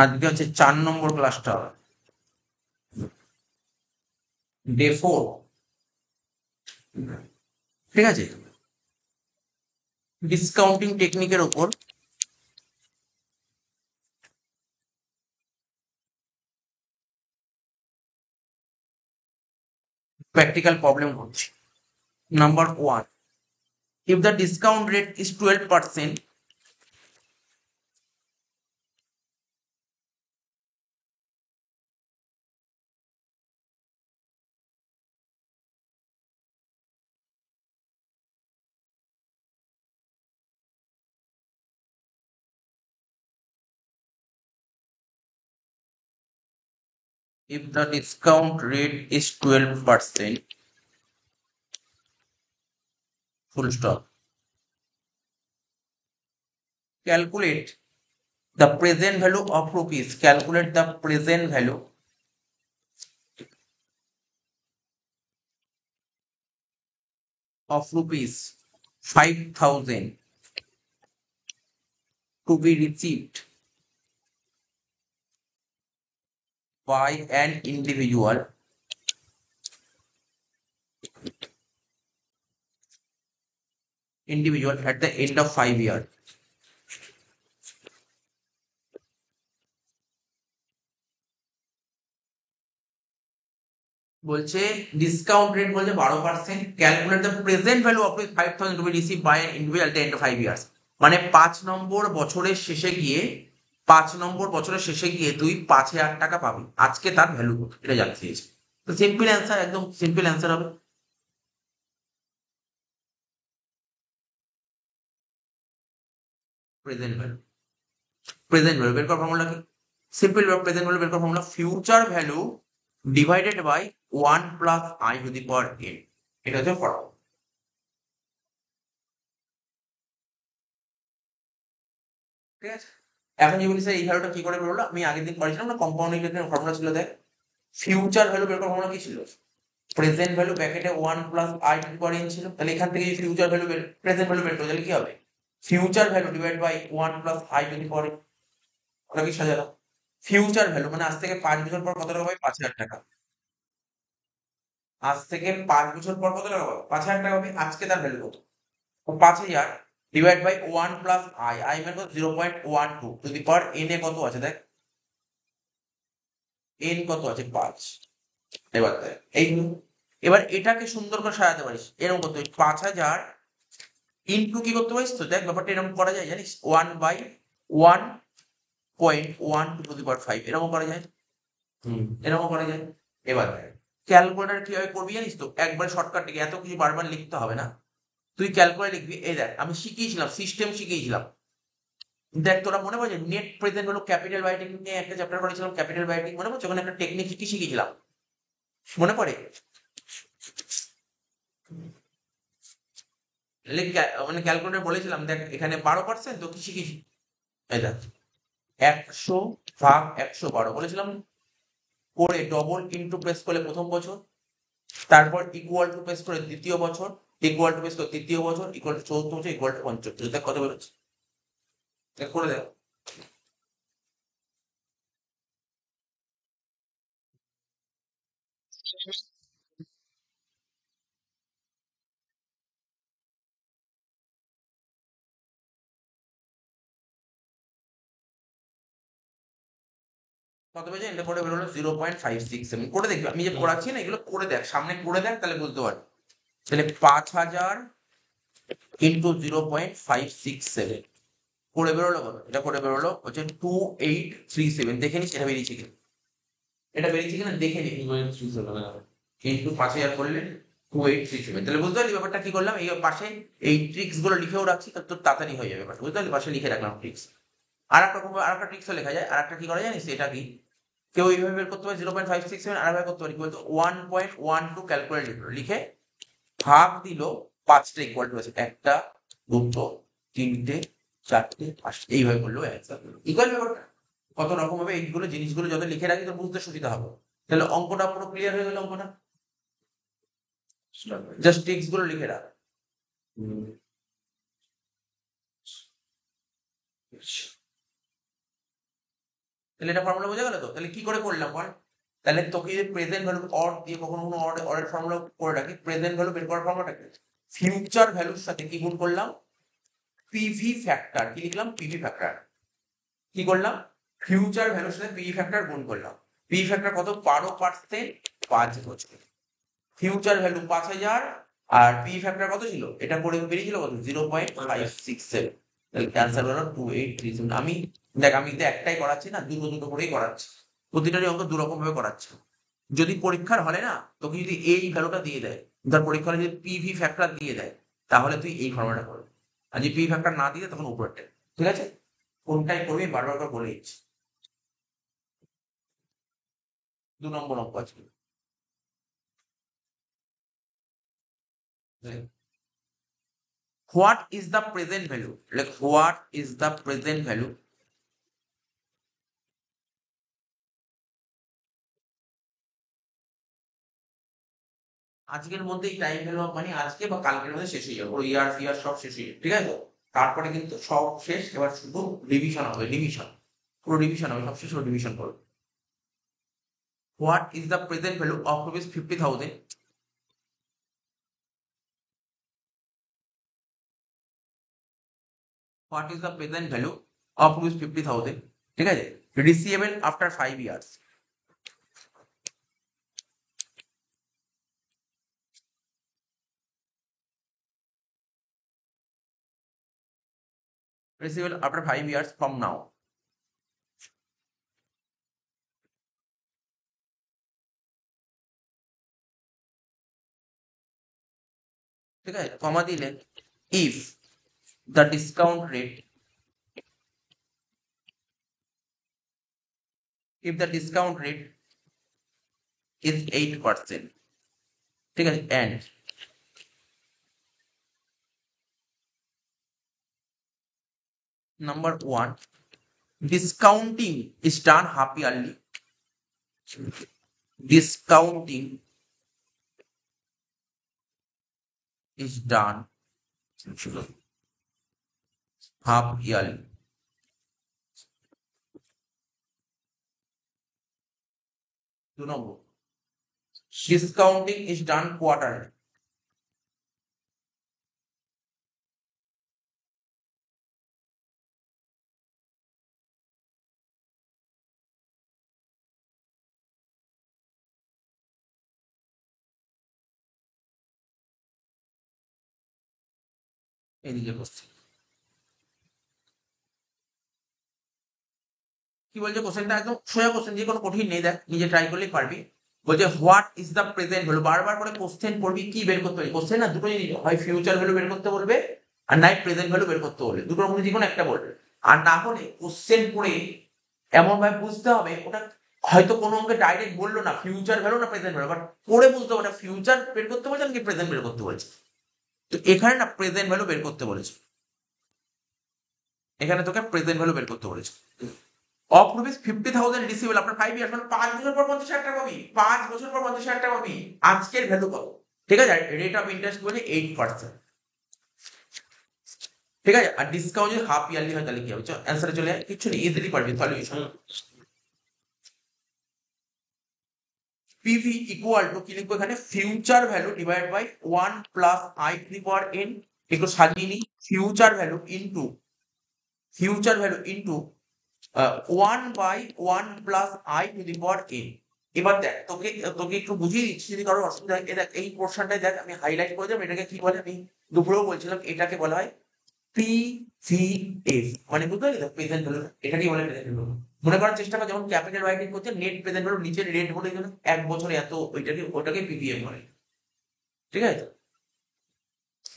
আজকে হচ্ছে 4 নম্বর ক্লাসটা, ডে 4। ঠিক আছে, ডিসকাউন্টিং টেকনিকের ওপর প্র্যাকটিক্যাল প্রবলেম হচ্ছে। Number 1, if the discount rate is 12%, if the discount rate is 12%, full stop. Calculate the present value of rupees. Calculate the present value of rupees 5,000 to be received by an individual at the end of 5 years. বলছে discount rate বলছে 12%, calculate the present value of 5,000 to be receive by an individual at the end of 5 years। মানে 5 নম্বর বছরের শেষে গিয়ে তুই 5,000 টাকা পাবি, আজকে তার ভ্যালু কত, এটা জানতে চেয়েছে। তো সিম্পল অ্যান্সার, একদম সিম্পল অ্যান্সার হবে প্রেজেন্ট ভ্যালু। প্রেজেন্ট ভ্যালু বের করার ফর্মুলা কি? সিম্পল, প্রেজেন্ট ভ্যালু বের করার formula future value divided by 1 plus I to the power N. এটা হচ্ছে ফর্মুলা। ঠিক আছে, এখন যে বলি স্যার এই ভ্যালুটা কি করে বেরোলো, আমি আগের দিন করেছিলাম না, কম্পাউন্ডিং এর ফর্মুলা ছিল, দেখ ফিউচার ভ্যালু বের করার ফর্মুলা কি ছিল? প্রেজেন্ট ভ্যালু ব্র্যাকেটে 1 plus I to the power N ছিল। তাহলে এখান থেকে যদি ফিউচার ভ্যালু প্রেজেন্ট ভ্যালু বের করে, তাহলে কি হবে? Future value divide by 1 plus I to the power N. ওটা কি সাজালাম? ফিউচার ভ্যালু মানে আজ থেকে 5 বছর পর কত টাকা পাবে? 5,000 টাকা। আজ থেকে 5 বছর পর কত টাকা পাবে? 5,000 টাকা পাবে। আজকে তার ভ্যালু কত? 5,000 divide by 1 plus I, I মানে কত? 0.12 two the power N A কত আছে দেখ, এন কত আছে? 5। এবার দেখ এই, এবার এটাকে সুন্দর করে সাজাতে পারিস এরকম করতে পারিস, 5,000 ইন্টু কি করতে পারিস তো, দেখ ব্যাপারটা এরকম করা যায় জানিস, 1/1.1 টু দি পাওয়ার 5 এরকম করা যায়। এরকম করা যায়। এবার ক্যালকুলেটার কিভাবে করবি জানিস তো, একবারে শর্টকাট থেকে এত কিছু বারবার লিখতে হবে না। তুই ক্যালকুলেটর লিখবি, এই দেখ আমি শিখিয়েছিলাম, সিস্টেম শিখিয়েছিলাম। দেখ তোরা মনে পড়ছে নেট প্রেজেন্ট হলো ক্যাপিটাল রাইটিং নিয়ে একটা চ্যাপ্টার করেছিলাম, ক্যাপিটাল রাইটিং মনে পড়ছে? ওখানে একটা টেকনিক কি শিখিয়েছিলাম, মনে পড়ে? মানে ক্যালকুলেটর বলেছিলাম দেখ এখানে 12%, তো কি শিখিয়েছি এই দেখ 100/112 বলেছিলাম। করে ডবল ইন্টু প্রেস করলে প্রথম বছর, তারপর ইকুয়াল টু প্রেস করে দ্বিতীয় বছর, ইকুয়াল টু প্রেস করে তৃতীয় বছর, ইকুয়াল টু চতুর্থ বছর, ইকুয়াল টু পঞ্চম বছর। দেখ কত বেরোচ্ছে, দেখ করে দেখ। কত পেয়েছে? এটা করে বেরোলো 0.567। করে দেখবি, আমি যে পড়াচ্ছি না এগুলো করে দেখ, সামনে করে দেখ, তাহলে বুঝতে পারবি। তাহলে 5,000 ইন্টু 0.567 করে বেরোলো কত? এটা করে বেরোলো হচ্ছে 2837। দেখে নিস এটা বেরিয়েছে কিনা, এটা বেরিয়েছে কিনা দেখে নি। ইন্টু 5,000 করলে 2837। তাহলে বুঝতে পারলি ব্যাপারটা কি করলাম, এই পাশে এই ট্রিক্স গুলো লিখেও রাখছি, তোর তাড়াতাড়ি হয়ে যাবে ব্যাপারটা, বুঝতে পারলি? পাশে লিখে রাখলাম ট্রিক্স। আর একটা রকম আর একটা ট্রিক্সও লেখা যায়, আর একটা কি করা জানিস এটা কি? কেউ এইভাবে বের করতে পারে 0.567, আর ভাবে করতে পারি কি বলতো, 1.12 ক্যালকুলেট লিখে ভাগ দিল, পাঁচটা ইকুয়াল টু আছে, একটা, দুটো, তিনটে, চারটে, পাঁচটা, এইভাবে করলো অ্যান্সার। ইকুয়াল ব্যাপারটা কত রকম হবে, এইগুলো জিনিসগুলো যত লিখে রাখি তো বুঝতে সুবিধা হবে। তাহলে অঙ্কটা পুরো ক্লিয়ার হয়ে গেল, অঙ্কটা জাস্ট ট্রিক্স গুলো লিখে রাখ। তাহলে এটা ফর্মুলা বোঝা গেল তো? তাহলে কি করে করলাম বল? তাহলে তোকে যদি প্রেজেন্ট ভ্যালু অর দিয়ে কখনো কোনো অরের ফর্মুলা করে রাখি, প্রেজেন্ট ভ্যালু বের করার ফর্মুলাটাকে ফিউচার ভ্যালুর সাথে কি গুণ করলাম? PV factor. কি লিখলাম? PV factor. কি করলাম? ফিউচার ভ্যালুর সাথে পিভি ফ্যাক্টর গুণ করলাম। পিভি ফ্যাক্টর কত? 12%, 5 বছর। ফিউচার ভ্যালু 5000 আর পিভি ফ্যাক্টর কত ছিল? এটা করে বেরিয়েছিল কত? 0.567। তাহলে অ্যান্সার হলো 2837। আমি দেখ, আমি তো একটাই করাচ্ছি না, দুটো দুটো করেই করাচ্ছি। প্রতিটারই অঙ্ক দু রকম ভাবে করাচ্ছি। যদি পরীক্ষার হলে না তোকে যদি এই ভ্যালুটা দিয়ে দেয়, ধর পরীক্ষার হলে যদি পিভি ফ্যাক্টর দিয়ে দেয়, তাহলে তুই এই ফর্মুলাটা করবি। আর যদি পিভি ফ্যাক্টর না দিয়ে দেয়, তখন উপরেরটা। ঠিক আছে? কোনটাই করবি বারবার করে বলে দিচ্ছি। 2 নম্বর অঙ্ক আছে। What is the present value? Like what is the present value আজকের মধ্যে? এই টাইম ভ্যালু মানে আজকে বা কালকের মধ্যে শেষ হয়ে যাবে, পুরো ইয়ার ফিয়ার সব শেষ হয়ে যাবে। ঠিক আছে? তারপরে কিন্তু সব শেষ, এবার শুধু রিভিশন হবে। রিভিশন, পুরো রিভিশন হবে, সব শেষ হলে রিভিশন করবে। What is the present value of rupees 50,000? What is the present value of rupees 50,000? ঠিক আছে? Receivable after 5 years. Receivable after 5 years from now. ঠিক আছে? কমা দিলে if the discount rate, if the discount rate is 8%, ঠিক আছে, and number 1, discounting is done half yearly. Discounting is done half yearly. 2 number, discounting is done quarterly. এদিকে question কি বলছে? কোশ্চেনটা একদম সোজা কোশ্চেন, যে কোনো কঠিন নেই, দেখ নিজে ট্রাই করলেই পারবি। বলছে what is the present value, বারবার করে কোশ্চেন পড়বি, কি বের করতে হবে? কোশ্চেন না দুটো জিনিস, হয় ফিউচার ভ্যালু বের করতে বলবে, আর নাই প্রেজেন্ট ভ্যালু বের করতে বলবে। দুটোর মধ্যে যে কোনো একটা বলবে। আর না হলে কোশ্চেন পড়ে এমন ভাবে বুঝতে হবে, ওটা হয়তো কোনো অঙ্কে ডাইরেক্ট বললো না ফিউচার ভ্যালু না প্রেজেন্ট ভ্যালু, বাট পড়ে বুঝতে হবে ওটা ফিউচার বের করতে বলছে নাকি প্রেজেন্ট বের করতে বলছে। তো এখানে না প্রেজেন্ট ভ্যালু বের করতে বলেছে, এখানে তোকে প্রেজেন্ট ভ্যালু বের করতে বলেছে। Of rupees 50,000 receivable after 5 years, মানে 5 বছর পর 50,000 টাকা পাবি। 5 বছর পর 50,000 টাকা পাবি। আজকের ভ্যালু কত? ঠিক আছে? রেট অফ ইন্টারেস্ট বলে 8%। ঠিক আছে? আর ডিসকাউন্ট যদি হাফ ইয়ারলি হয় তাহলে কি হবে? চল অ্যান্সারে চলে যায়, কিছু নেই, ইজিলি পারবি সলিউশন। পিভি ইকুয়াল টু কি লিখবো এখানে? Future value divide by 1 plus I to the power N. একটু সাজিয়ে নিই, future value into 1/1 plus I to the power N. এবার দেখ, তোকে তোকে একটু বুঝিয়ে দিচ্ছি যদি কারোর অসুবিধা হয়। দেখ এই পোর্শনটাই দেখ, আমি হাইলাইট করে দেবো। এটাকে কি বলে? আমি দুপুরেও বলছিলাম, এটাকে বলা হয় পিভিএফ, মানে বুঝতে পারলি তো? প্রেজেন্ট ভ্যালু, এটাকেই বলে প্রেজেন্ট ভ্যালু। মনে করার চেষ্টা কর, যেমন ক্যাপিটাল রাইটিং করছে, নেট প্রেজেন্ট ভ্যালু নিচের রেট বলে দিল 1 বছরে এত, ওটাকে পিভিএফ বলে। ঠিক আছে?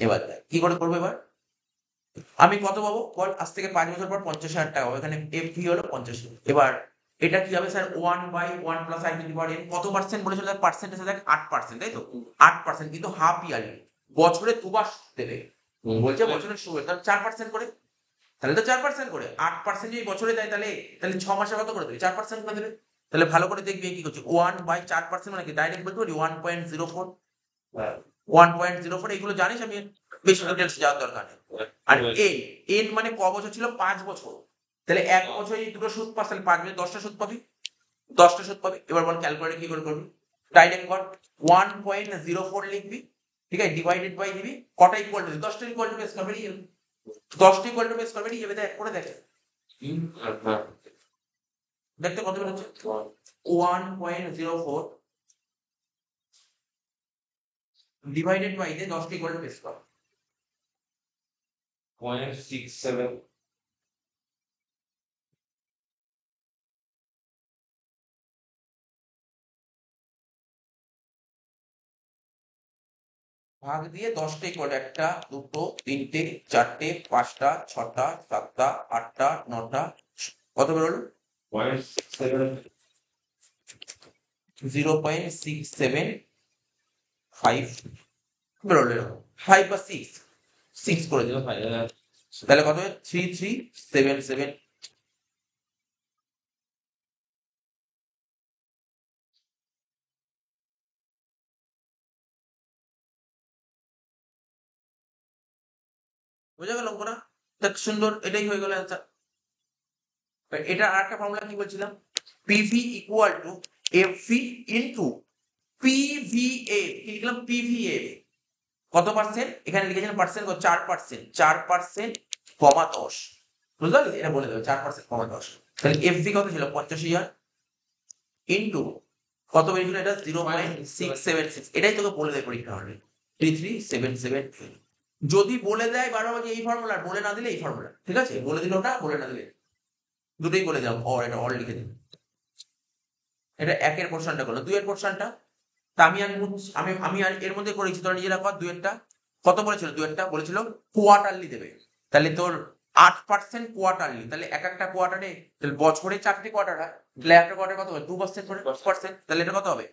এবার দেখ কি করে করবো। এবার আমি কত পাবো বল? আজ থেকে 5 বছর পর 50,000 টাকা পাবো। এখানে এফ হলো 50। এবার এটা কি হবে sir? 1/1 plus I to the power N. কত পার্সেন্ট বলেছিল? পার্সেন্টেজ দেখ 8%, তাই তো? 8%, কিন্তু হাফ ইয়ারলি, বছরে দুবার দেবে। বলছে বছরের শুরু, তাহলে 4% করে, তাহলে তো 4% করে। 8% যদি বছরে দেয়, তাহলে তাহলে 6 মাসে কত করে দেবে? 4% করে দেবে। তাহলে ভালো করে দেখবি কি করছে। 1/4% মানে কি? ডাইরেক্ট বলতে পারি 1.04। 1.04, এগুলো জানিস, আমি বেশি ডিটেলস যাওয়ার দরকার নেই। আর এন, এন মানে ক বছর ছিল? 5 বছর। তাহলে এক বছরে যদি দুটো সুদ পাস তাহলে 5 বছরে 10টা সুদ পাবি, 10টা সুদ পাবি। এবার বল ক্যালকুলেটর কি করে করবি, ডাইরেক্ট কর 1.04 লিখবি, ঠিক আছে, ডিভাইডেড বাই দিবি, কটা ইকুয়াল টু 10টা ইকুয়াল টু বেস করবে, 10টা ইকুয়াল টু বেস করবে, যাবে দেখ করে দেখ দেখতে কত বের হচ্ছে 1.04 ডিভাইডেড বাই দিয়ে 10টা ইকুয়াল টু বেস কর 0.67 ভাগ দিয়ে 10টা ইকুয়াল একটা দুটো তিনটে চারটে পাঁচটা ছটা সাতটা আটটা নটা, কত বেরোলো 0.67 0.675 বেরোলো, 5 বা 6 করে দিল, তাহলে কত 3377। বোঝা গেল অঙ্কটা, দেখ সুন্দর, এটাই হয়ে গেল অ্যান্সার। এটা আর একটা ফর্মুলা কি বলছিলাম, PV equal two FV into PVA, কি লিখলাম পিভিএ, কত পার্সেন্ট, এখানে লিখেছিলাম পার্সেন্ট 4%, 4% কমা 10, বুঝতে পারলি, এটা বলে দেবে 4% কমা 10, তাহলে এফভি কত ছিল 85,000 ইনটু কত বেরিয়েছিল এটা 0.676, এটাই তোকে বলে দেয় পরীক্ষা হলে 3377। যদি বলে দেয় বারবার যে এই ফর্মুলা, বলে না দিলে এই ফর্মুলা, ঠিক আছে, বলে দিল ওটা, বলে না দিলে দুটোই বলে দাও, অর এটা অর লিখে দিন। এটা একের পোর্শনটা করলো, দুইয়ের পোর্শনটা তা আমি আর আমি আর এর মধ্যে করেছি, তোরা নিজেরা কর। দুইয়েরটা কত বলেছিল, দুইয়েরটা বলেছিল কোয়ার্টারলি দেবে, তাহলে তোর 8% কোয়ার্টারলি, তাহলে এক একটা কোয়ার্টারে, তাহলে বছরে 4টে কোয়ার্টার হয়, তাহলে একটা কোয়ার্টার কত হবে 2% করে 10%, তাহলে এটা কত হবে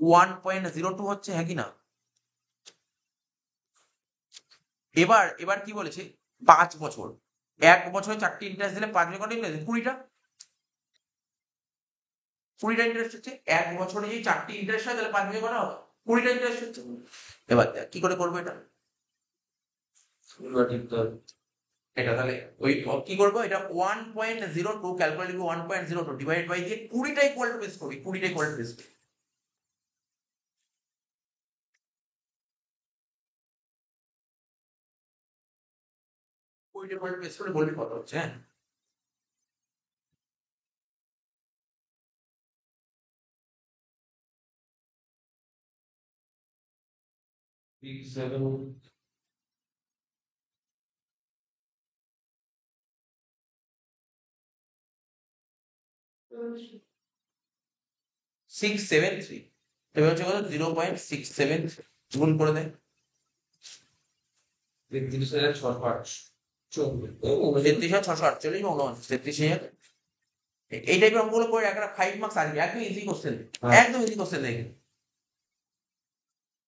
1.02 হচ্ছে, হ্যাঁ কি না। এবার এবার কি বলেছে 5 বছর, এক বছরে 4টে ইন্টারেস্ট দিলে 5 বছর কত ইন্টারেস্ট 20টা, 20টা ইন্টারেস্ট হচ্ছে, এক বছরে যদি 4টে ইন্টারেস্ট হয় তাহলে 5 বছর কত হবে 20টা ইন্টারেস্ট হচ্ছে। এবার দেখ কি করে করবো এটা, এটা তাহলে ওই কি করবো, এটা 1.02 ক্যালকুলেট লিখবো, 1.02 ডিভাইড বাই দিয়ে 20টা ইকুয়াল টু বেস করবি, 20টা ইকুয়াল টু বেস, 20টা ইকুয়াল টু বেস করে বলবি কত হচ্ছে, হ্যাঁ। 67 673, এবার হচ্ছে কত 0.67 গুণ করে দেয় 33,648, 33,648, এই টাইপের অঙ্কগুলো করে একটা 5 মার্কস আসবে, একদম ইজি কোশ্চেন, একদম ইজি কোশ্চেন দেখে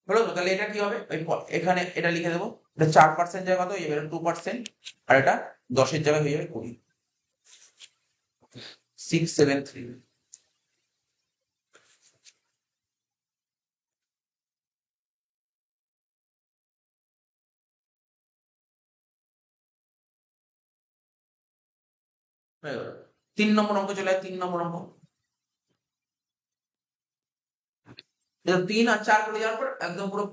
হলো তো। তাহলে এটা কি হবে, ওই এখানে এটা লিখে দেবো, এটা 4% জায়গা কত, এবার 2%, আর এটা 10-এর জায়গায় হয়ে যাবে 20, 673। হয়ে গেল। 3 নম্বর অঙ্ক চলে যায়, 3 নম্বর অঙ্ক, 3 আর 4 করে যাওয়ার পর একদম পুরো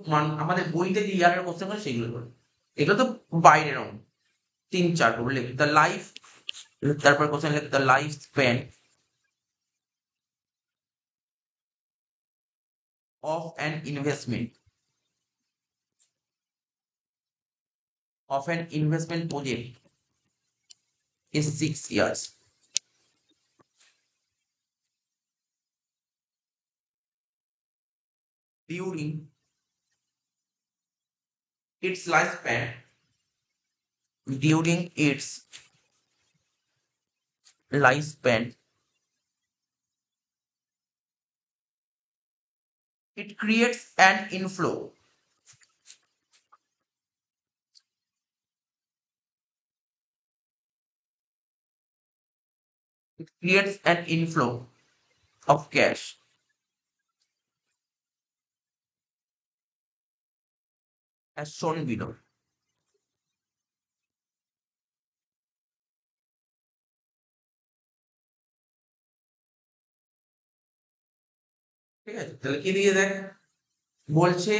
আমাদের বইতে যে ইয়ারের কোশ্চেন করে সেগুলো করে, এগুলো তো বাইরের অঙ্ক। 3-4 করবো, লিখ দ্য লাইফ, তারপর কোশ্চেন লিখ the life span of an investment, project is 6 years. During its lifespan, during its lifespan, it creates an inflow. It creates an inflow of cash as shown below. ঠিক আছে, তাহলে কি দিয়ে দেখ, বলছে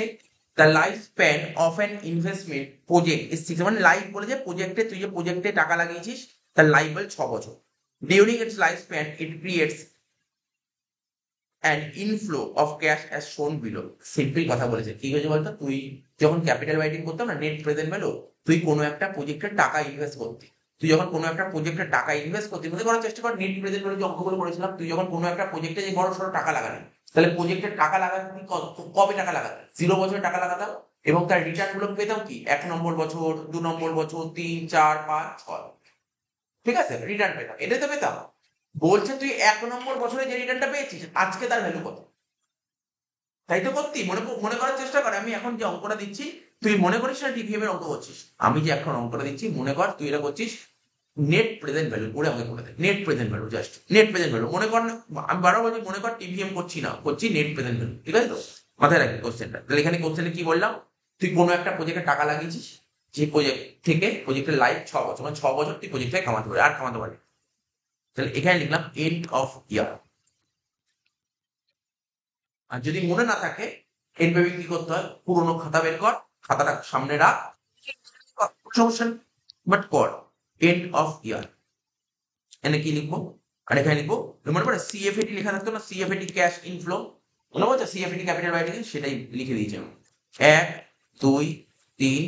the life span of an investment project is 6, মানে life বলে যে প্রজেক্টে তুই যে প্রজেক্টে টাকা লাগিয়েছিস তার লাইফ বল 6 বছর। During its life span it creates an inflow of cash as শোন বিলো। সিম্পল কথা বলেছে, কি হয়েছে বলতো, তুই যখন ক্যাপিটাল রাইটিং করতাম না, নেট প্রেজেন্ট ভ্যালু, তুই কোনো একটা প্রজেক্টে টাকা ইনভেস্ট করতি, তুই যখন কোনো একটা প্রজেক্টে টাকা ইনভেস্ট করতি, মনে করার চেষ্টা কর নেট প্রেজেন্ট ভ্যালু যে অঙ্কগুলো করেছিলাম, তুই যখন কোনো একটা প্রজেক্টে যে বড় সড়ো টাকা লাগালি, তাহলে প্রজেক্টের টাকা লাগাতে কবে টাকা লাগাতাম, 0 বছরে টাকা লাগাতাম, এবং তার রিটার্ন গুলো পেতাম কি 1 নম্বর বছর, 2 নম্বর বছর, 3, 4, 5, 6, ঠিক আছে, রিটার্ন পেতাম, এটাই তো পেতাম। বলছে তুই 1 নম্বর বছরে যে রিটার্নটা পেয়েছিস আজকে তার ভ্যালু কত, তাই তো করতি, মনে করার চেষ্টা কর। আমি এখন যে অঙ্কটা দিচ্ছি তুই মনে করিস না টিভিএম এর অঙ্ক করছিস, আমি যে এখন অঙ্কটা দিচ্ছি মনে কর তুই এটা করছিস নেট প্রেজেন্ট ভ্যালু করে, আমাকে করে দে net present value, just net present value মনে কর না, আমি বারবার বলছি মনে কর টিভিএম করছি না, করছি নেট প্রেজেন্ট ভ্যালু, ঠিক আছে তো, মাথায় রাখবি কোশ্চেনটা। তাহলে এখানে কোশ্চেনে কি বললাম, তুই কোনো একটা প্রজেক্টে টাকা লাগিয়েছিস, যে প্রজেক্ট থেকে প্রজেক্টের লাইফ 6 বছর, মানে 6 বছর তুই প্রজেক্ট থেকে কামাতে পারবি, আর কামাতে পারবি। তাহলে এখানে লিখলাম এন্ড অফ ইয়ার। আর যদি মনে না থাকে এইভাবে কি করতে হয়, পুরোনো খাতা বের কর, খাতাটা সামনে রাখ, সমস্যা নেই, বাট কর এন্ড অফ ইয়ার। এনে কি লিখবো, আর এখানে লিখবো, মনে পড়ে সিএফএটি লেখা থাকতো না, সিএফএটি ক্যাশ ইনফ্লো, মনে পড়ছে সিএফএটি ক্যাপিটাল রাইটিং, সেটাই লিখে দিয়েছি আমি। 1, 2, 3,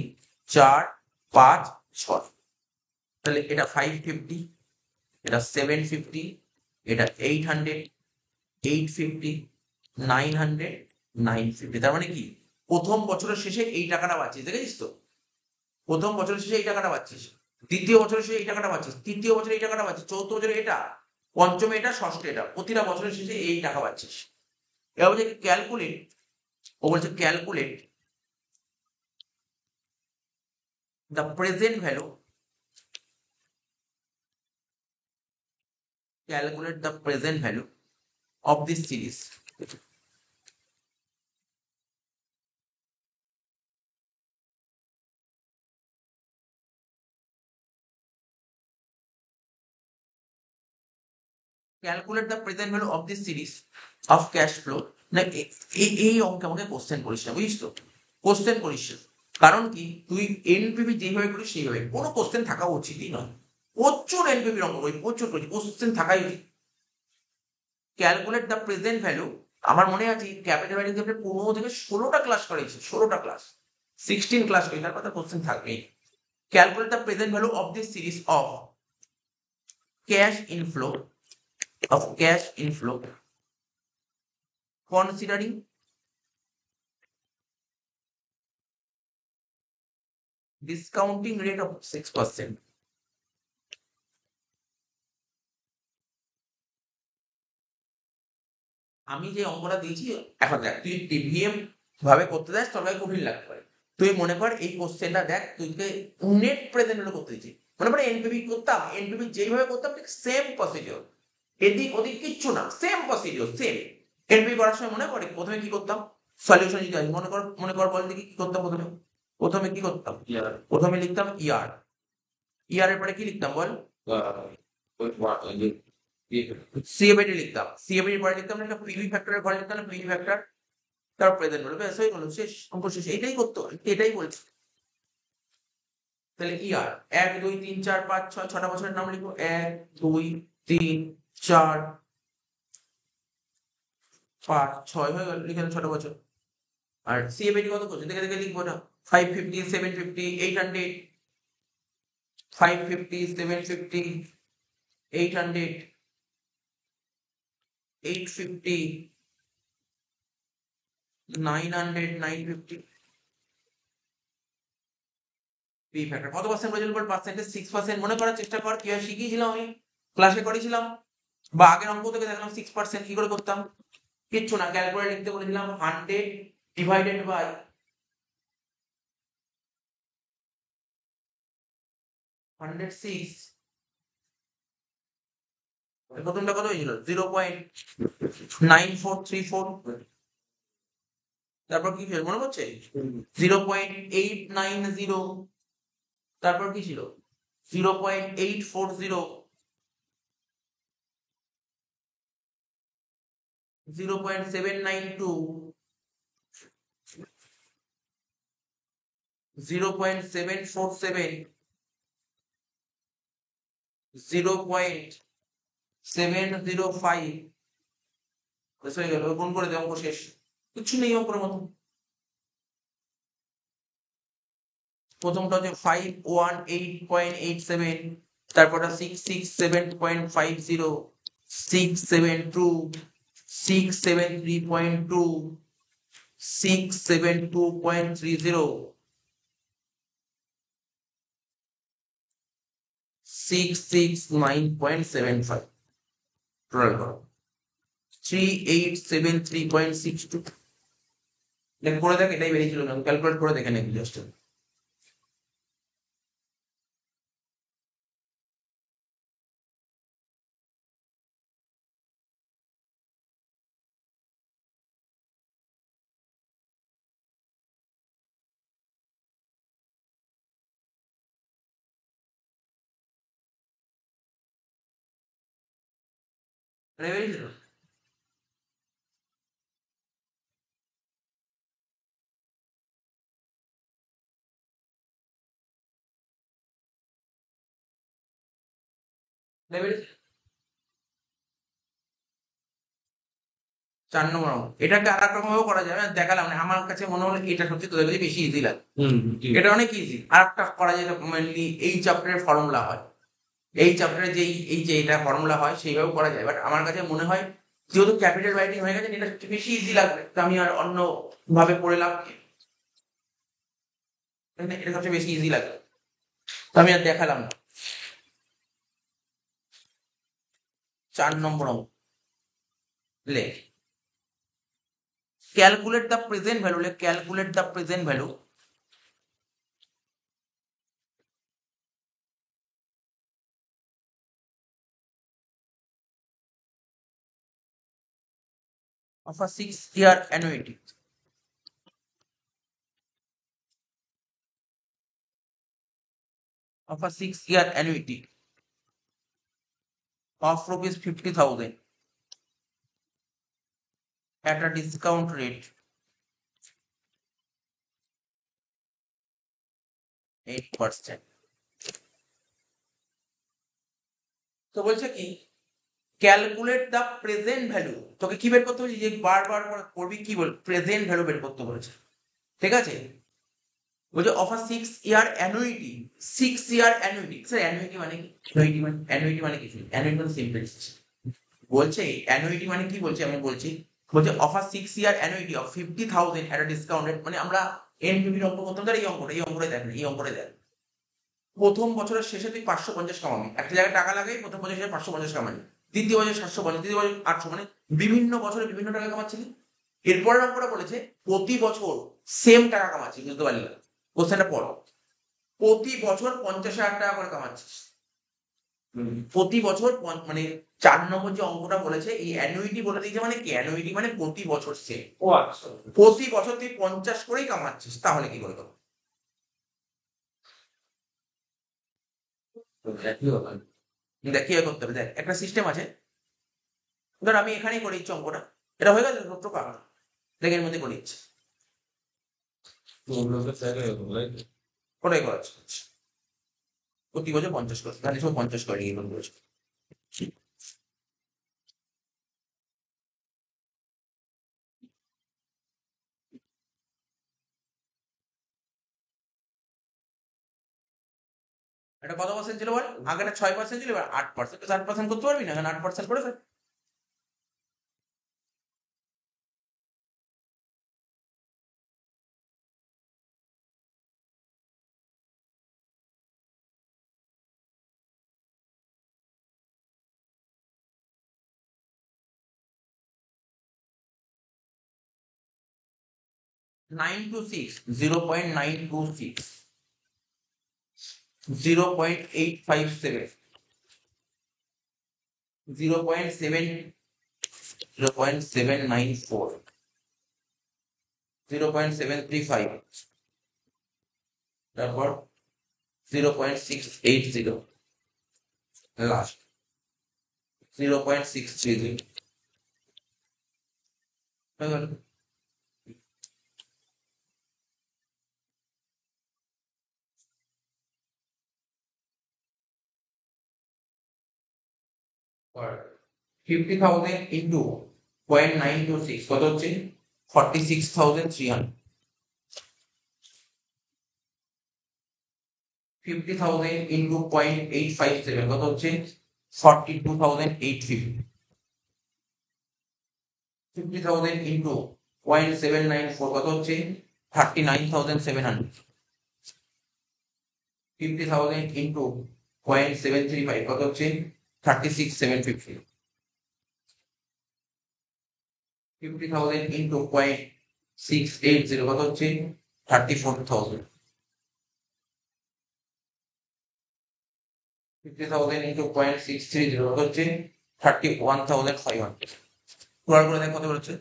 4, 5, 6। তাহলে এটা 550, এটা 750, এটা 800, 850, 900, 950। তার মানে কি প্রথম বছরের শেষে এই টাকাটা পাচ্ছিস, দেখেছিস তো, প্রথম বছরের শেষে এই টাকাটা পাচ্ছিস, দ্বিতীয় বছরের শেষে এই টাকাটা পাচ্ছিস, তৃতীয় বছরে এই টাকাটা পাচ্ছিস, চতুর্থ বছরে এটা, পঞ্চমে এটা, ষষ্ঠে এটা, প্রতিটা বছরের শেষে এই টাকা পাচ্ছিস। এবার বলছে ক্যালকুলেট, ও বলছে calculate the present value, calculate the present value of this series. Calculate the present value of this series of cash flow. না এই অঙ্কে আমাকে কোশ্চেন করিস না, বুঝিস তো, কোশ্চেন করিস না। কারণ কি, তুই এনপিভি যেভাবে করিস সেইভাবে, কোনো কোশ্চেন থাকা উচিতই নয়। প্রচুর এনপিভির অঙ্ক করি, প্রচুর করি, কোশ্চেন থাকাই উচিত। ক্যালকুলেট দ্য প্রেজেন্ট ভ্যালু, আমার মনে আছে ক্যাপিটাল রাইটিং থেকে 15 থেকে 16টা ক্লাস করেছি, 16টা ক্লাস, 16 ক্লাস করি, তার কথা কোশ্চেন থাকবেই। Calculate the present value of this series of cash inflow, of cash inflow considering discounting rate of 6%। আমি যে অঙ্কটা দিয়েছি, এখন দেখ তুই টিভিএম ভাবে করতে যাস তোর কাছে কঠিন লাগতে পারে, তুই মনে কর এই কোশ্চেনটা দেখ, তুইকে নেট প্রেজেন্ট ভ্যালু করতে দিচ্ছি, মনে পড়ে এনপিভি করতাম, এনপিভি যেইভাবে করতাম ঠিক সেম প্রসিডিওর, এদিক ওদিক কিচ্ছু না, সেম প্রসিডিওর সেম। এনপিভি করার সময় মনে পড়ে প্রথমে কি করতাম, সলিউশন যদি আসে, মনে কর বল দেখি কি করতাম, প্রথমে প্রথমে কি করতাম, প্রথমে লিখতাম ইয়ার, ইয়ারের পরে কি লিখতাম বল, সিএবিডি লিখতাম, সিএবিডির পরে লিখতাম একটা পিভি ফ্যাক্টরের ঘরে লিখতাম পিভি ফ্যাক্টর, তারপর প্রেজেন্ট বলবে, ব্যাস হয়ে গেল, শেষ, অঙ্ক শেষ, এটাই করতে হয়, এটাই বলছি। তাহলে ইয়ার 1, 2, 3, 4, 5, 6, 6টা বছরের নাম লিখবো, 1, 2, 3, 4, 5, 6 হয়ে গেল, লিখে 6টা বছর। আর সিএবিডি কত করছে দেখে দেখে লিখবো না, 550, 750, 800, 550, 750, 800, 850, 900, 950। পি ফ্যাক্টর কত পার্সেন্ট রেজাল্ট পর পার্সেন্টেজ 6%, মনে করার চেষ্টা কর, কি হয় শিখিয়েছিলাম আমি, ক্লাসে করেছিলাম, বা আগের অঙ্ক থেকে দেখলাম 6% কি করে করতাম, কিচ্ছু না, ক্যালকুলেটর লিখতে বলেছিলাম 100 ডিভাইডেড বাই 106, প্রথমটা কত হয়েছিল 0.9434, তারপর কি ছিল মনে পড়ছে 0.890, তারপর কি ছিল 0.840, 0.792, 0.747, 0.705, হয়ে গেল। গুণ করে দেবো, অঙ্ক শেষ। কিছু নেই অঙ্কের মতো। প্রথমটা হচ্ছে 518.87, তারপরটা 667.50, 672, 673.2, 672.30, 669.75, টোটাল করো 3873.62। করে দেখ, এটাই বেরিয়েছিল না, ক্যালকুলেট করে দেখে নাকি জাস্ট। বেরিয়েছিল। বেরিয়েছিল। 4 নম্বর অঙ্ক। এটাকে আর এক রকম ভাবেও করা যাবে, দেখালাম না, আমার কাছে মনে হলো এটা সত্যি তোদের কাছে বেশি ইজি লাগে। এটা অনেক ইজি। আর একটা করা যায়, মেনলি এই চ্যাপ্টারের ফর্মুলা হয়, এই চ্যাপ্টারে যেই এই যে এটা ফর্মুলা হয় সেইভাবে করা যায়, বাট আমার কাছে মনে হয় যেহেতু ক্যাপিটাল রাইটিং হয়ে গেছে, এটা সবচেয়ে বেশি ইজি লাগবে, তো আমি আর অন্য ভাবে পড়ে লাভ কি? এটা সবচেয়ে বেশি ইজি লাগবে, তো আমি আর দেখালাম না। 4 নম্বর অঙ্ক, লেখ ক্যালকুলেট দ্য প্রেজেন্ট ভ্যালু, লেখ calculate the present value of a 6-year annuity of a 6-year annuity of rupees 50,000 at a discount rate 8%। তো বলছে কি, ক্যালকুলেট দ্য প্রেজেন্ট ভ্যালু, তোকে কি বের করতে বলছি, যে বারবার করবি, কি বল, প্রেজেন্ট ভ্যালু বের করতে বলেছে, ঠিক আছে? বলছে of a 6-year annuity, 6-year annuity, sir annuity মানে কি? অ্যানুইটি মানে কি? অ্যানুইটি মানে সিম্পল বলছে, অ্যানুইটি মানে কি বলছে আমি বলছি, বলছে of a 6-year annuity of 50,000 at a discounted, মানে আমরা এনপিভির অঙ্ক করতাম, এই অঙ্কটা, এই অঙ্কটাই দেখ, এই অঙ্কটাই দেখ। প্রথম বছরের শেষে তুই 550 কামাবি, একটা জায়গায় টাকা লাগাই, প্রথম বছরের শেষে 550 কামাবি, দ্বিতীয় বছর 750, তৃতীয় বছর 800, মানে বিভিন্ন বছরে বিভিন্ন টাকা কামাচ্ছিলি। এরপরের অঙ্কটা বলেছে প্রতি বছর সেম টাকা কামাচ্ছিস, বুঝতে পারলি না? কোশ্চেনটা পড়ো, প্রতি বছর 50,000 টাকা করে কামাচ্ছিস প্রতি বছর, মানে 4 নম্বর যে অঙ্কটা বলেছে, এই অ্যানুইটি বলে দিয়েছে, মানে কি অ্যানুইটি মানে প্রতি বছর সেম, ও আচ্ছা, প্রতি বছর তুই 50 করেই কামাচ্ছিস, তাহলে কি করে দেবো? দেখ কি করতে হবে, দেখ একটা সিস্টেম আছে, ধর আমি এখানেই করে দিচ্ছি অঙ্কটা, এটা হয়ে গেছে সত্য কারণ, দেখ এর মধ্যে করে দিচ্ছি, ওটাই করা হচ্ছে। প্রতি বছর 50 করে, তাহলে সব 50 করে নিয়ে বলছে। এটা কত পার্সেন্ট ছিল বল, আগে 6% ছিল, এবার 8%, 8% করতে পারবি না, 8% করে ফেল। নাইন টু সিক্স 0.926, 0.857, 0.794, 0.735, তারপর 0.680, লাস্ট 0.630, হয়ে গেল। আর 50,000 ইন্টু 0.926 কত হচ্ছে 46,300। 50,000 ইন্টু 0.857 কত হচ্ছে 42,850। 50,000 ইন্টু 0.794 কত হচ্ছে 39,700। 50,000 ইন্টু 0.735 কত হচ্ছে 36,750। 50,000 ইন্টু 0.680 কত হচ্ছে 34,000। 50,000 ইন্টু 0.630 কত হচ্ছে 31,500। পুরো করে দেখ কত হচ্ছে।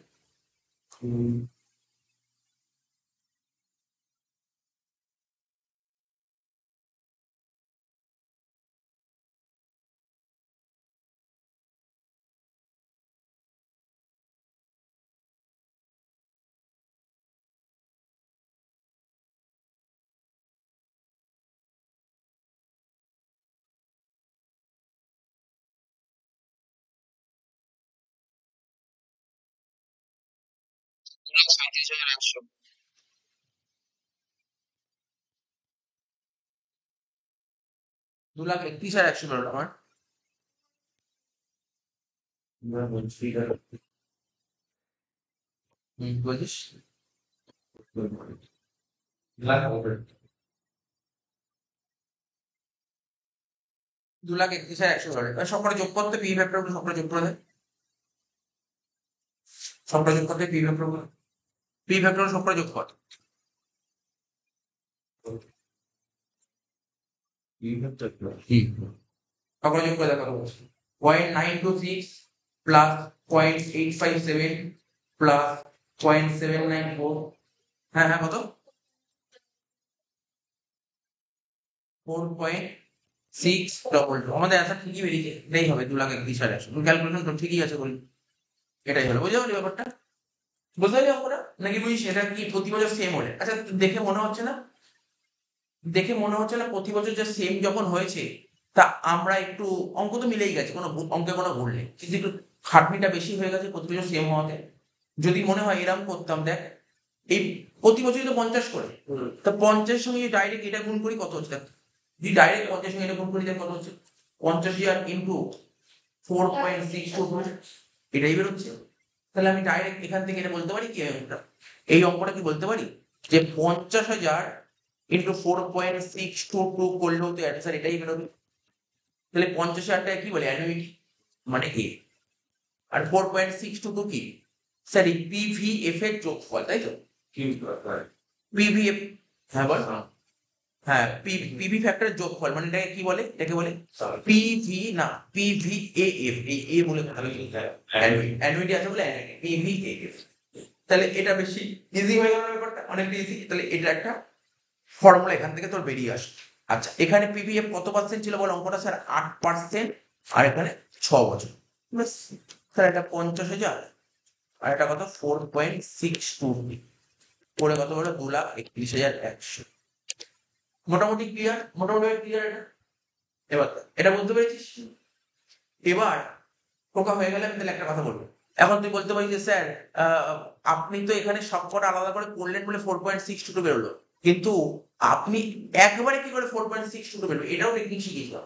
37,100। 2,31,100 বেরোলো আমার। বলছিস 2,31,100 বেরোলো। এবার সবকটা যোগ করতে পি ফ্যাক্টর সবকটা যোগ করে দেয়। সবকটা যোগ করতে পি ফ্যাক্টর সবকটা যোগ কর। সবকটা যোগ করে দেখ কত বলছে 0.926 প্লাস 0.857 প্লাস 0.794। হ্যাঁ হ্যাঁ কত 4.622। আমাদের অ্যান্সার ঠিকই বেরিয়েছে, এটাই হবে 2,31,100। তুমি ক্যালকুলেশন তো ঠিকই আছে বলি, এটাই হলো। বুঝতে পারলি ব্যাপারটা? বুঝতে পারলি অঙ্কটা নাকি বুঝিস এটা কি প্রতি বছর সেম হলে? আচ্ছা দেখে মনে হচ্ছে না, প্রতি বছর যে সেম যখন হয়েছে তা আমরা একটু অঙ্ক তো মিলেই গেছে, কোনো অঙ্কে কোনো ভুল নেই, কিন্তু একটু খাটনিটা বেশি হয়ে গেছে প্রতি বছর সেম হওয়াতে। যদি মনে হয় এরকম করতাম, দেখ এই প্রতি বছরই তো 50 করে, তা 50 সঙ্গে ডাইরেক্ট এটা গুণ করি কত হচ্ছে দেখ। যদি ডাইরেক্ট 50 সঙ্গে এটা গুণ করি দেখ কত হচ্ছে 50,000 ইন্টু 4.622, এটাই বেরোচ্ছে। তাহলে আমি ডাইরেক্ট এখান থেকে এটা বলতে পারি কি এই অঙ্কটা কি বলতে পারি যে 50,000 ইন্টু 4.622 করলেও তো অ্যান্সার এটাই বেরোবে। তাহলে 50,000টাকে কি বলে অ্যানুইটি মানে এ, আর 4.622 কি সরি পিভিএফ এর যোগফল, তাই তো? পিভিএফ, হ্যাঁ বল। হ্যাঁ পিভি ফ্যাক্টরের যোগফল মানে এটাকে কি বলে, এটাকে বলে পিভি না পিভিএএফ, এই এ বলে ভালো অ্যানুইটি আছে বলে পিভিএএফ। তাহলে এটা বেশি ইজি হয়ে গেল ব্যাপারটা, অনেকটা ইজি। তাহলে এটা একটা ফর্মুলা এখান থেকে তোর বেরিয়ে আসে। আচ্ছা এখানে পিভিএফ কত পার্সেন্ট ছিল বল অঙ্কটা স্যার 8%, আর এখানে 6 বছর। স্যার এটা 50,000 আর এটা কত 4.62 করে কত বলো 2,31,100। মোটামুটি ক্লিয়ার, এটা। এবার এটা বলতে পেরেছিস। এবার টোকা হয়ে গেলে আমি তাহলে একটা কথা বলবো। এখন তুই বলতে পারিস যে স্যার আপনি তো এখানে সবকটা আলাদা করে করলেন বলে 4.62 বেরোলো, কিন্তু আপনি একবারে কি করে 4.62 বেরোলো এটাও টেকনিক শিখিয়েছিলাম।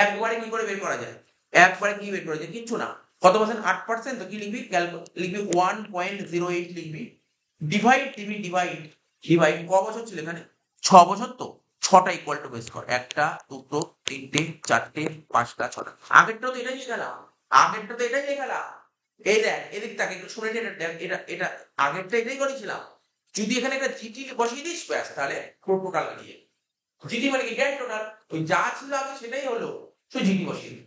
একবারে কি করে বের করা যায়, একবারে কি বের করা যায় কিচ্ছু না। কত পার্সেন্ট 8%, তো কি লিখবি লিখবি 1.08 লিখবি, ডিভাইড ক বছর ছিল এখানে 6 বছর, তো 6টা ইকুয়াল টু বেস কর, 1টা 2টো 3টে 4টে 5টা 6টা। আগেরটা তো এটাই লেখালাম, এই দেখ এদিক তাকে একটু শুনে নে, এটা দেখ এটা আগেরটা এটাই করেছিলাম। যদি এখানে একটা জিটি বসিয়ে দিস ব্যাস, তাহলে টোটাল দিয়ে জিটি মানে কি গ্র্যান্ড টোটাল, ওই যা ছিল আগে সেটাই হলো, তো জিটি বসিয়ে দিই।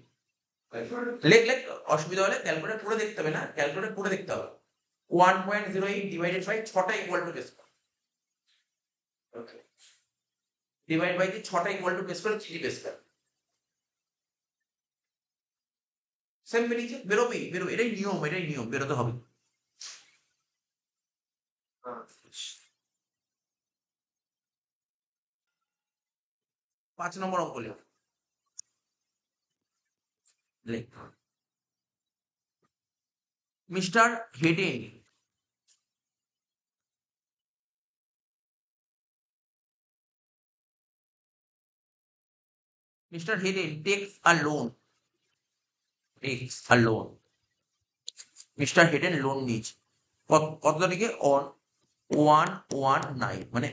লেখ অসুবিধা হলে ক্যালকুলেটর করে দেখতে হবে না, ক্যালকুলেটর করে দেখতে হবে। 1.08 ডিভাইডেড বাই 6টা equal to base divide by 6টা ইকুয়াল টু বেস করে জিটি বেস কর, সেম বেরিয়েছে। বেরোবে এটাই নিয়ম বেরোতে হবে। 5 নম্বর অঙ্ক লিখ। Mister Hayden takes a loan Mister Hayden loan নিয়েছে কত তারিখে? অন 1/19 মানে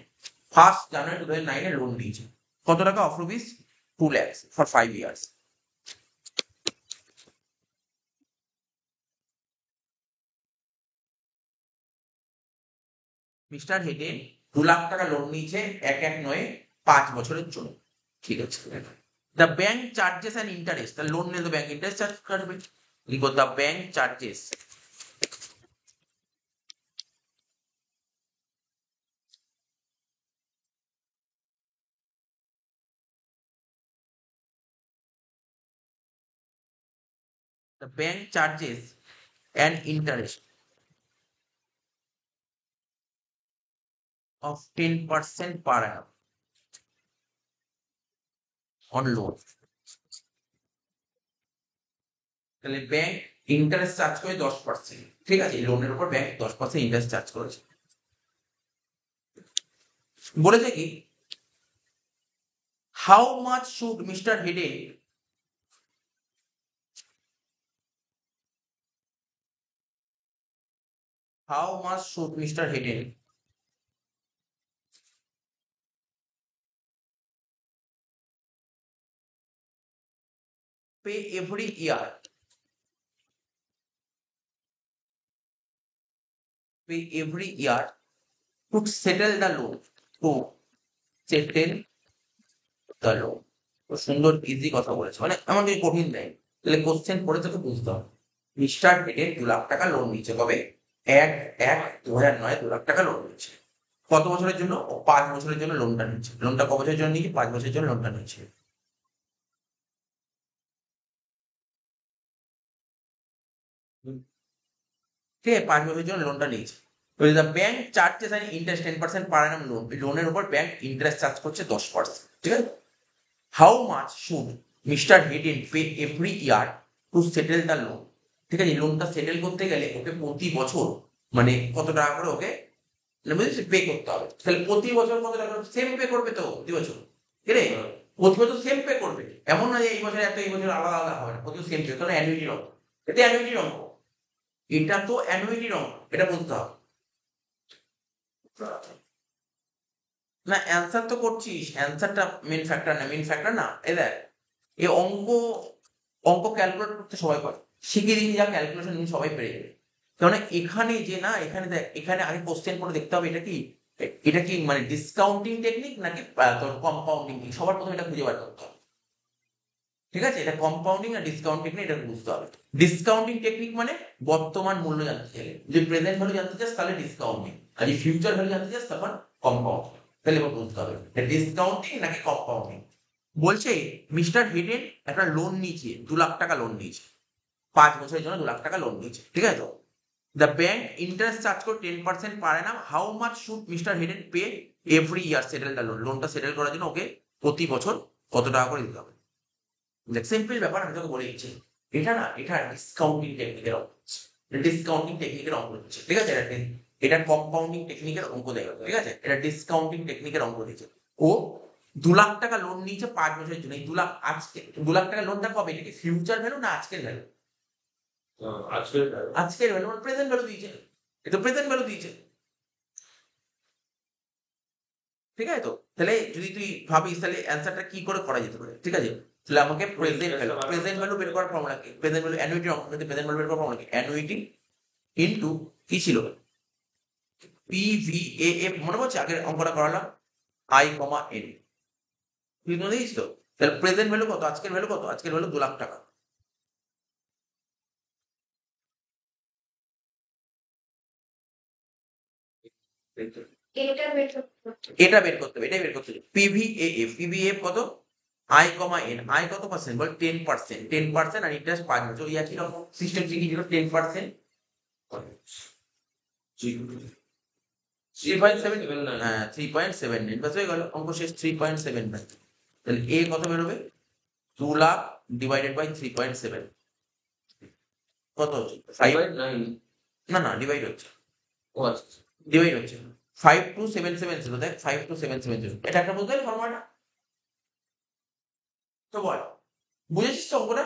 1 জানুয়ারি 2009 লোন নিয়েছে। কত টাকা? Of rupees 2 lakhs for 5 years। Mister Hayden 2 lakh টাকা লোন নিয়েছে 1/1/9 5 বছরের জন্য। ঠিক আছে। The bank charges and interest, তাহলে লোন নিলে তো ব্যাংক ইন্টারেস্ট চার্জ করবে। লিখো the bank charges an interest of 10% per annum on loan। তাহলে ব্যাংক ইন্টারেস্ট চার্জ করে 10%। ঠিক আছে, লোনের উপর ব্যাংক 10% ইন্টারেস্ট চার্জ করেছে। বলেছে কি, how much should mister Hayden pay every year to settle the loan সুন্দর ইজি কথা বলেছে, মানে আমাকে কঠিন দেয়। তাহলে কোশ্চেন পড়ে তোকে বুঝতে হবে। মিস্টার হেডেন 2 লাখ টাকা লোন নিচ্ছে, কবে? 1/1/2009 2 লাখ টাকা লোন নিচ্ছে। কত বছরের জন্য? 5 বছরের জন্য লোনটা নিচ্ছে। লোনটা ক বছরের জন্য নিচ্ছে? 5 বছরের জন্য লোনটা নিচ্ছে। ঠিক আছে, 5 বছরের জন্য লোনটা নিয়েছে। The bank charges and interest 10% per annum loan, লোনের উপর ব্যাংক ইন্টারেস্ট চার্জ করছে 10%। ঠিক আছে। How much should mister Hayden pay every year to settle the loan. ঠিক আছে, লোনটা সেটেল করতে গেলে ওকে প্রতি বছর মানে কত টাকা করে ওকে পে করতে হবে। তাহলে প্রতি বছর কত টাকা সেম পে করবে তো প্রতি বছর? ঠিক আছে, প্রতি বছর সেম পে করবে, এমন না যে এই বছর এত এই বছর আলাদা আলাদা হবে না, প্রতি সেম পে। কারণ অ্যানুইটির অঙ্ক, এটা অ্যানুইটির অঙ্ক, এটা তো অ্যানুইটির অঙ্ক, এটা বুঝতে হবে না। অ্যান্সার তো করছিস, অ্যান্সারটা মেন ফ্যাক্টর না, মেন ফ্যাক্টর না। এ দেখ, এই অঙ্ক ক্যালকুলেট করতে সবাই পারে, শিখিয়ে দিন যা ক্যালকুলেশন সবাই পেরে যাবে। কারণ এখানে যে না, এখানে দেখ, এখানে আগে কোশ্চেন করে দেখতে হবে এটা কি মানে ডিসকাউন্টিং টেকনিক নাকি তোর কম্পাউন্ডিং টেকনিক, সবার প্রথমে এটা খুঁজে বার করতে হবে। ঠিক আছে, এটা কম্পাউন্ডিং না ডিসকাউন্ট টেকনিক এটা বুঝতে হবে। ডিসকাউন্টিং টেকনিক মানে বর্তমান মূল্য জানতে চাইলে, যদি প্রেজেন্ট ভ্যালু জানতে চাস তাহলে ডিসকাউন্টিং, আর যদি ফিউচার ভ্যালু জানতে চাস তখন কম্পাউন্ডিং। তাহলে এবার বুঝতে হবে ডিসকাউন্টিং নাকি কম্পাউন্ডিং। বলছে মিস্টার হেডেন একটা লোন নিয়েছে, 2 লাখ টাকা লোন নিয়েছে, 5 বছরের জন্য 2 লাখ টাকা লোন নিয়েছে। ঠিক আছে তো, দ্য ব্যাংক ইন্টারেস্ট চার্জ করে 10% per annum. How much should mister Hayden pay every year settle the loan, লোনটা সেটেল করার জন্য ওকে প্রতি বছর কত টাকা করে দিতে হবে। দেখ সিম্পল ব্যাপার, আমি তোকে বলে দিচ্ছি, এটা না, এটা ডিসকাউন্টিং টেকনিকের অঙ্ক, ডিসকাউন্টিং টেকনিকের অঙ্ক হচ্ছে। ঠিক আছে, এটা কম্পাউন্ডিং টেকনিকের অঙ্ক দেয়। ঠিক আছে, এটা ডিসকাউন্টিং টেকনিকের অঙ্ক দিচ্ছে। ও 2 লাখ টাকা লোন নিয়েছে 5 বছরের জন্য। এই 2 লাখ আজকে 2 লাখ টাকা লোনটা কবে? এটা কি ফিউচার ভ্যালু না আজকের ভ্যালু? আজকের ভ্যালু মানে প্রেজেন্ট ভ্যালু দিয়েছে, এটা প্রেজেন্ট ভ্যালু দিয়েছে। ঠিক আছে তো, তাহলে যদি তুই ভাবিস তাহলে অ্যান্সারটা কি করে করা যেতে পারে। ঠিক আছে, তাহলে আমাকে প্রেজেন্ট ভ্যালু বের করার ফর্মুলা কি? প্রেজেন্ট ভ্যালু অ্যানুইটি অঙ্ক, প্রেজেন্ট ভ্যালু বের করার ফর্মুলা কি? অ্যানুইটি ইনটু কি ছিল? পিভিএএফ, মনে পড়ছে আগের অঙ্কটা করালাম, আই কমা এন। তুই মনে দিয়েছিস তো? তাহলে প্রেজেন্ট ভ্যালু কত? আজকের ভ্যালু কত? আজকের ভ্যালু 2 লাখ টাকা। এটা বের করতে হবে, এটাই বের করতে হবে। পিভিএএফ কত? আই কমা এন, আই কত পার্সেন্ট বল? 10%, 10% আর ইন্টারেস্ট 5 বছর। ওই একই রকম সিস্টেম শিখিয়েছিল, 10%। 3.79 হ্যাঁ 3.79 বাস হয়ে গেল, অঙ্ক শেষ। 3.79 তাহলে এ কত বেরোবে? 2 লাখ ডিভাইডেড বাই 3.7 কত হচ্ছে? 5। 5/9 না না, ডিভাইড হচ্ছে, ও আচ্ছা ডিভাইড হচ্ছে। 5277 ছিল, দেখ 5277 ছিল। এটা একটা বুঝতে পারলি ফর্মুলাটা? তো বল, বুঝেছিস তো অঙ্কটা?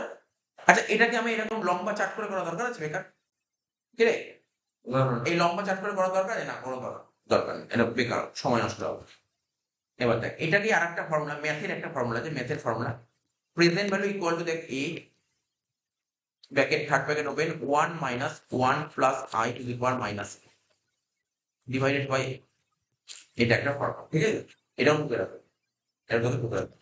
আচ্ছা, এটাকে আমি এরকম লম্বা চার্ট করে করা দরকার আছে বেকার? কি রে, না না এই লম্বা চার্ট করে করা দরকার আছে? না, কোনো দরকার নেই, এটা বেকার, সময় নষ্ট হবে। এবার দেখ, এটাকে আর একটা ফর্মুলা, ম্যাথের একটা ফর্মুলা আছে, ম্যাথের formula present value equal to, দেখ A bracket third bracket open 1 minus 1 plus I to the power minus divided by, এটা একটা ফর্মুলা, ঠিক আছে? এটাও টুকে রাখবে, এটা তোকে টুকে রাখবে।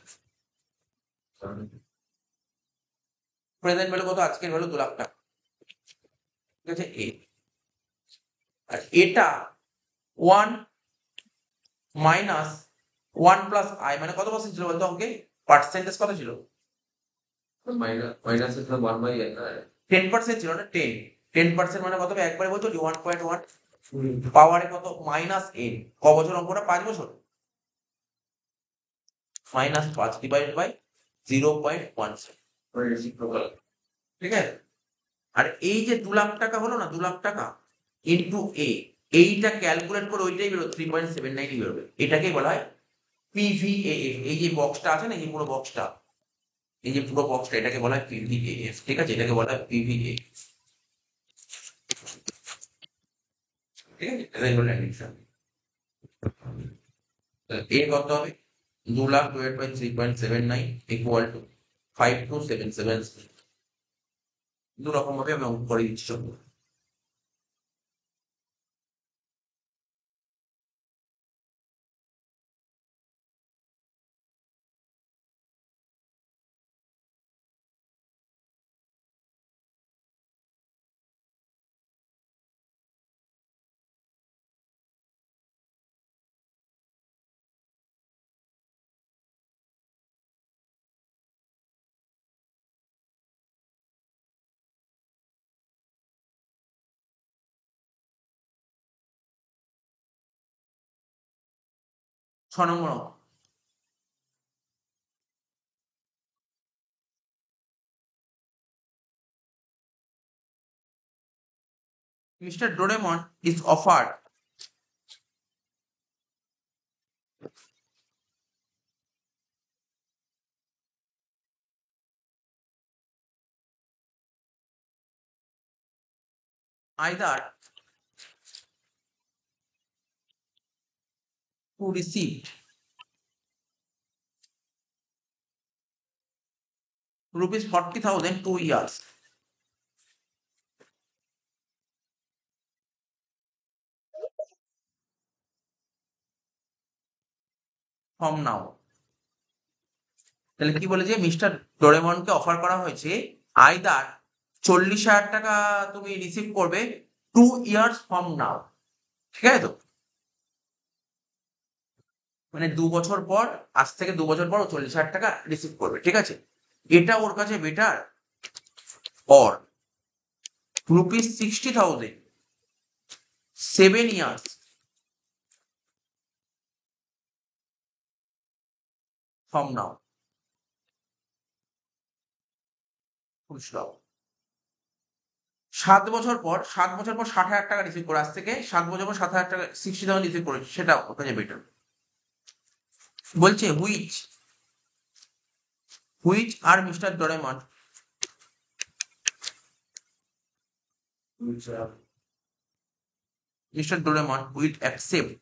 প্রেজেন্ট ভ্যালু কত? আজকের ভ্যালু 2 লাখ টাকা, ঠিক আছে? এ, আর এটা 1 মাইনাস 1 প্লাস আই মানে কত পার্সেন্ট ছিল বলতো অঙ্কে? পার্সেন্টেজ কত ছিল? মাইনাস এর 1/n 10% ছিল না? 10% মানে কত হবে? একবারে বলতো 1.1 পাওয়ারে কত? Minus N. ক বছর অঙ্কটা? 5 বছর। মাইনাস 5 ডিভাইডেড বাই 0.1, রেসিপ্রোকাল ঠিক আছে? আর এই যে 2 লাখ টাকা হলো না, 2 লাখ টাকা ইন্টু এ, এইটা ক্যালকুলেট করে ওইটাই বেরো 3.79 বেরোবে। এটাকেই বলা হয় পিভিএএফ। এই যে বক্সটা আছে না, এই পুরো বক্সটা, এই যে পুরো বক্সটা, এটাকে বলা হয় পিভিএএফ, ঠিক আছে? এটাকে বলা হয় পিভিএফ, ঠিক আছে? এটাই হলো অ্যাডিশন। এ কত হবে? 2 lakh divide by 3.79 equal to 5277। দু রকম ভাবে আমি অঙ্ক করে দিচ্ছি সব। ছ নম্বর অঙ্ক। Mr. Doraemon is offered either to receive rupees 40,000 2 years from now। তাহলে কি বলেছে? মিস্টার ডোরেমনকে অফার করা হয়েছে আইদার 40,000 টাকা তুমি রিসিভ করবে 2 years from now, ঠিক আছে তো? মানে 2 বছর পর, আজ থেকে 2 বছর পর ও 40,000 টাকা রিসিভ করবে, ঠিক আছে? এটা ওর কাছে better or ₹60,000 7 years from now, full stop. 7 বছর পর, 7 বছর পর 60,000 টাকা রিসিভ করে, আজ থেকে 7 বছর পর 7,000 টাকা 60,000 রিসিভ করে, সেটা ওর কাছে বেটার। বলছে which are mister Doraemon will accept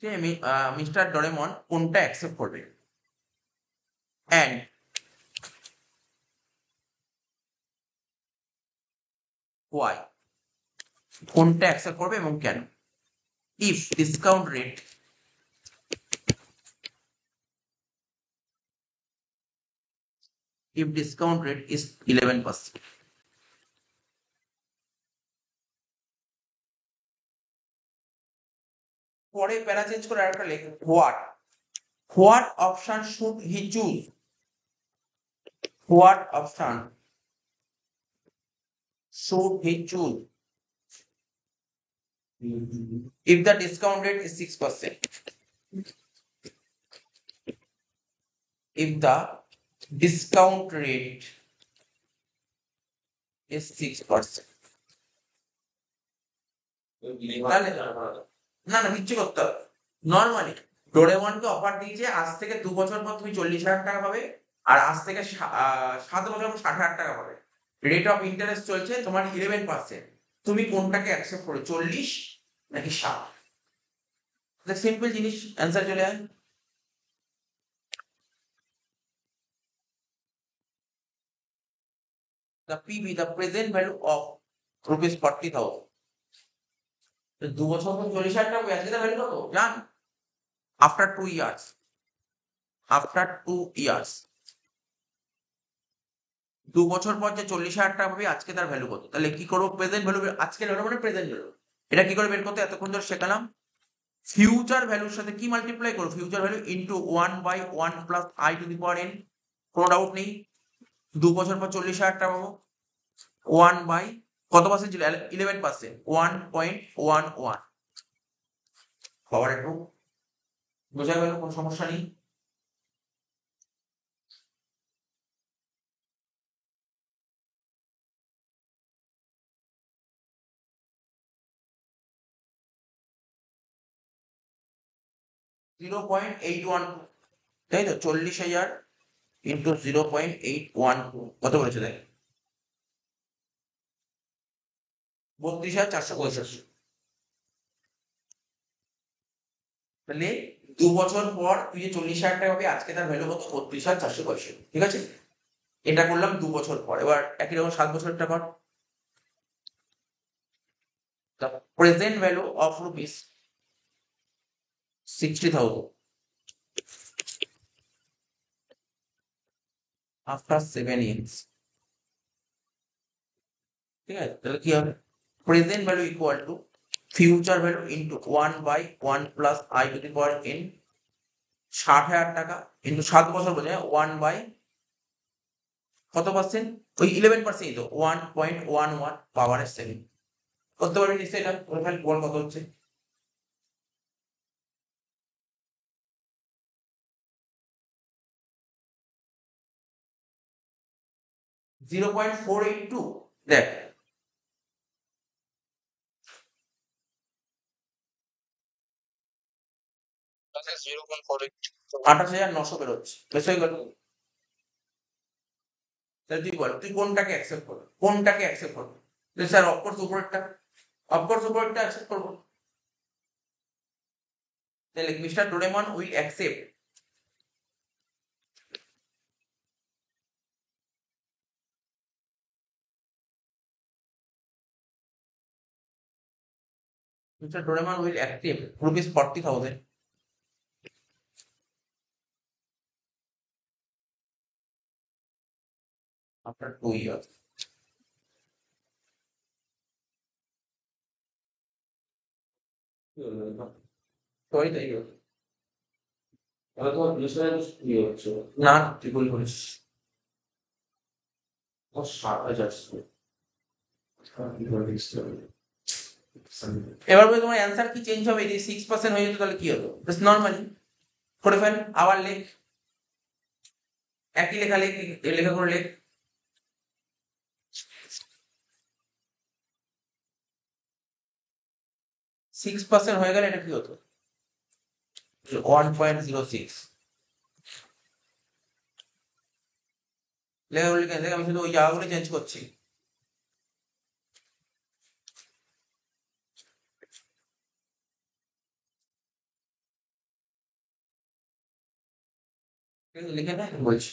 যে মিস্টার ডোরেমন কোনটা অ্যাকসেপ্ট করবে, অ্যান্ড ওয়াই, কোনটা অ্যাকসেপ্ট করবে এবং কেন। If discount rate is 11%। পরে প্যারা চেঞ্জ করে আরেকটা লেখ, what option should he choose, what option should he choose if the discount rate is 6%? If the discount rate is 6%, তাহলে না না কিচ্ছু করতে হবে নর্মালি ডোরেমনকে অফার দিয়েছে আজ থেকে 2 বছর পর তুমি 40,000 টাকা পাবে, আর আজ থেকে 7 বছর পর 60,000 টাকা পাবে। রেট অফ ইন্টারেস্ট চলছে তোমার 11%। তুমি কোনটাকে অ্যাকসেপ্ট করো, 40 নাকি 60? সিম্পল জিনিস, অ্যান্সার চলে আয়। The PV, the present value of rupees 40,000। 2 বছর পর 40,000 টাকা পাবে, আজকে তার ভ্যালু কত জান? আফটার 2 ইয়ার্স, আফটার 2 ইয়ার্স 2 বছর পর যে 40,000 টাকা পাবে আজকে তার ভ্যালু কত? তাহলে কি করবো, প্রেজেন্ট ভ্যালু, আজকের ভ্যালু মানে প্রেজেন্ট ভ্যালু। এটা কি করে বের করতে এতক্ষণ ধরে শেখালাম? ফিউচার ভ্যালুর সাথে কি মাল্টিপ্লাই করো, future value into 1/1 plus I to the power N. কোনো ডাউট নেই, 2 বছর পর 40,000 টাকা পাবো। 1 বাই কত পার্সেন্ট ছিল, 11%, 1.11। পাওয়ার একটু বোঝা গেল, কোনো সমস্যা নেই। (0.812), তাই তো? 40,000 ইন্টু 0.812 কত বলেছে দেখ? 32,465। তাহলে 2 বছর পর তুই যে 40,000 টাকা পাবি আজকে তার ভ্যালু কত? 32,465। ঠিক আছে, এটা করলাম 2 বছর পর। এবার একই রকম 7 বছরটা কর। The present value of rupees 60,000 after 7 years। ঠিক আছে, তাহলে কি হবে? Present value equal two future value into 1/1 plus I to the power N. 60,000 টাকা ইন্টু 7 বছর বোঝে 1 বাই কত পার্সেন্ট, ওই 11%, তো 1.11 পাওয়ারের 7। করতে পারবি নিশ্চয়ই এটা, বল কত হচ্ছে? (0.482)। দেখ 28,900 বেরোচ্ছে, বেশ হয়ে গেল। তাহলে তুই বল তুই কোনটাকে অ্যাকসেপ্ট করবি, কোনটাকে অ্যাকসেপ্ট করবি? স্যার অফকোর্স উপরেরটা, অফকোর্স উপরেরটা অ্যাকসেপ্ট করবো। তাহলে mister Doraemon will accept Mr. Doraemon will accept rupees 40,000 after 2 years। সবাই তাই বলে। তাহলে তোমার বিজনেস কি হচ্ছে? না তুই ভুল করিস। ও 7,000। এবার বলি তোমার অ্যান্সার কি চেঞ্জ হবে? যদি 6% হয়ে যেত তাহলে কি হতো? জাস্ট নর্মালি করে ফেল, আবার লেখ, একই লেখা লেখ, লেখা করে লেখ। (6% হয়ে গেলে এটা কি হতো? 1.06। লেখাগুলো লিখে দেখ, আমি শুধু ওই জায়গাগুলো চেঞ্জ করছি। লিখে দেখ বলছি।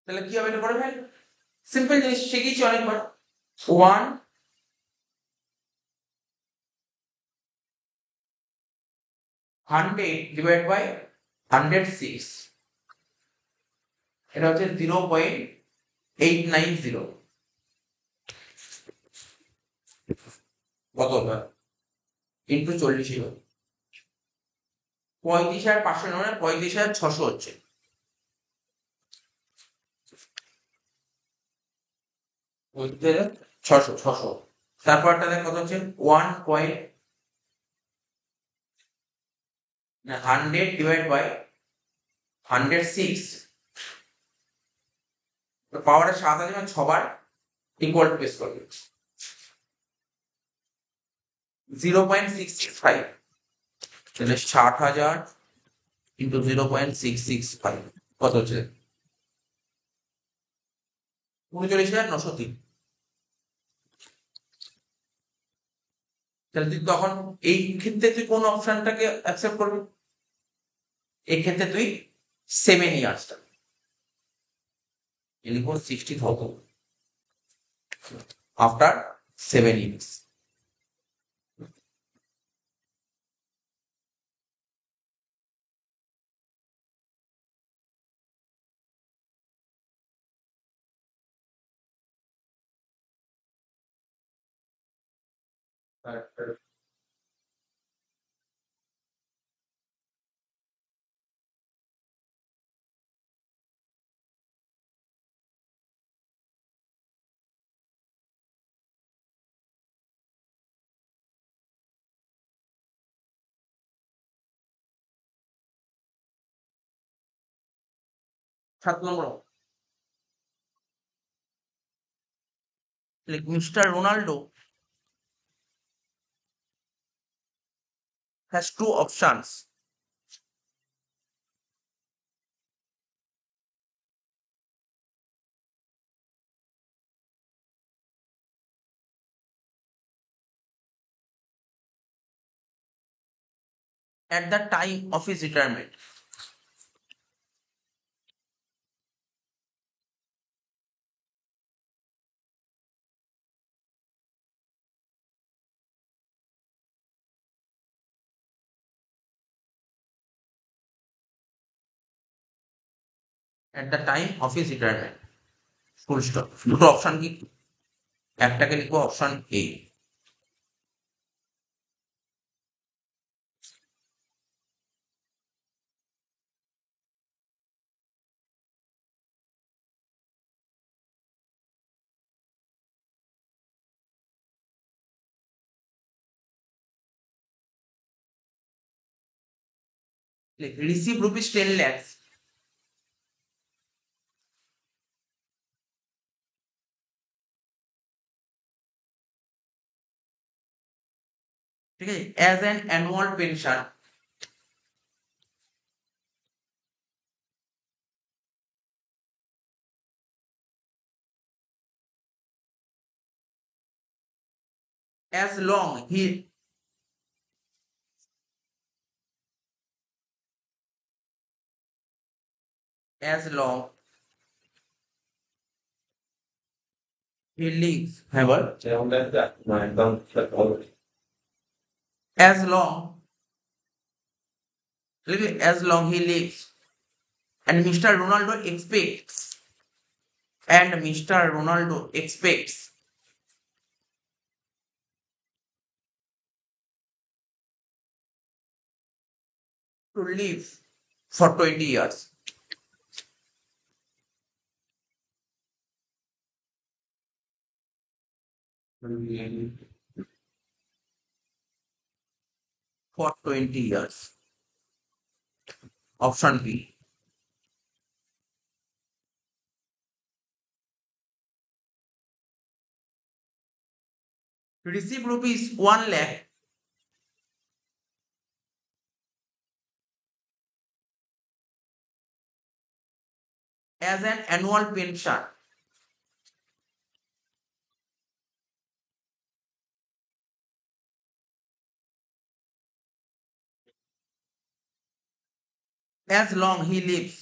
তাহলে কি হবে এটা করে ফেল, সিম্পল জিনিস শিখিয়েছি অনেকবার। 1 100 ডিভাইড বাই 106, এটা হচ্ছে 0.890, কত হবে ইন্টু 40 হবে 35,500 নয় 35,600 হচ্ছে। বুঝতে 600 তারপরটা দেখ কত হচ্ছে 100 ডিভাইড বাই 106, পাওয়ারের 7 আছে মানে 6 বার ইকুয়াল টু বেস করবে 0.665, তাহলে 60,000 ইন্টু 0.665 কত হচ্ছে 39,903। তাহলে তুই তখন এই ক্ষেত্রে তুই কোন অপশনটাকে অ্যাকসেপ্ট করবি? এই ক্ষেত্রে তুই 7 ইয়ার্সটা লিখো 60,000 after 7 years. Correct. 7 number, Mr. Ronaldo has two options. At the time of his retirement. At the time of his retirement. Full stop. দুটো অপশন কি? একটাকে লিখবো option A. Receive rupees 10 lakhs ঠিক আছে as an annual pension as long he lives, ever as long as long he lives, and Mr. Ronaldo expects to live for 20 years. For 20 years. Option B. Receive rupees 1 lakh as an annual pension as long he lives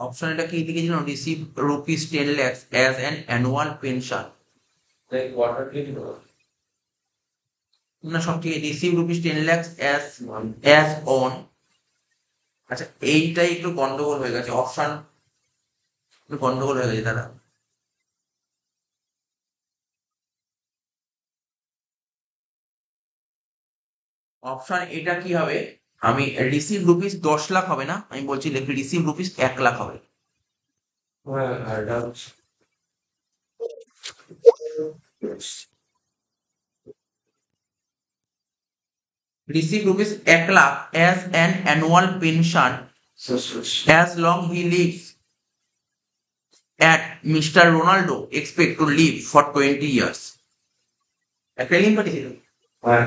option এটা কি দিকে ছিল, receive rupees 10 lakhs as an annual pension. Like quarterly না, সব ঠিক, receive rupees 10 lakhs as on. আচ্ছা, এইটাই একটু গন্ডগোল হয়ে গেছে, অপশন একটু গন্ডগোল হয়ে গেছে দাদা। অপশন এটা কি হবে, আমি রিসিভ রুপিস 10 লাখ হবে না, আমি বলছি রিসিভ রুপিস 1 লাখ হবে। হ্যাঁ এটা Receive rupees 1 lakh as an annual pension as long he lives at Mr. Ronaldo expect to live for 20 years. একটা লিঙ্ক পাঠিয়েছিল। হ্যাঁ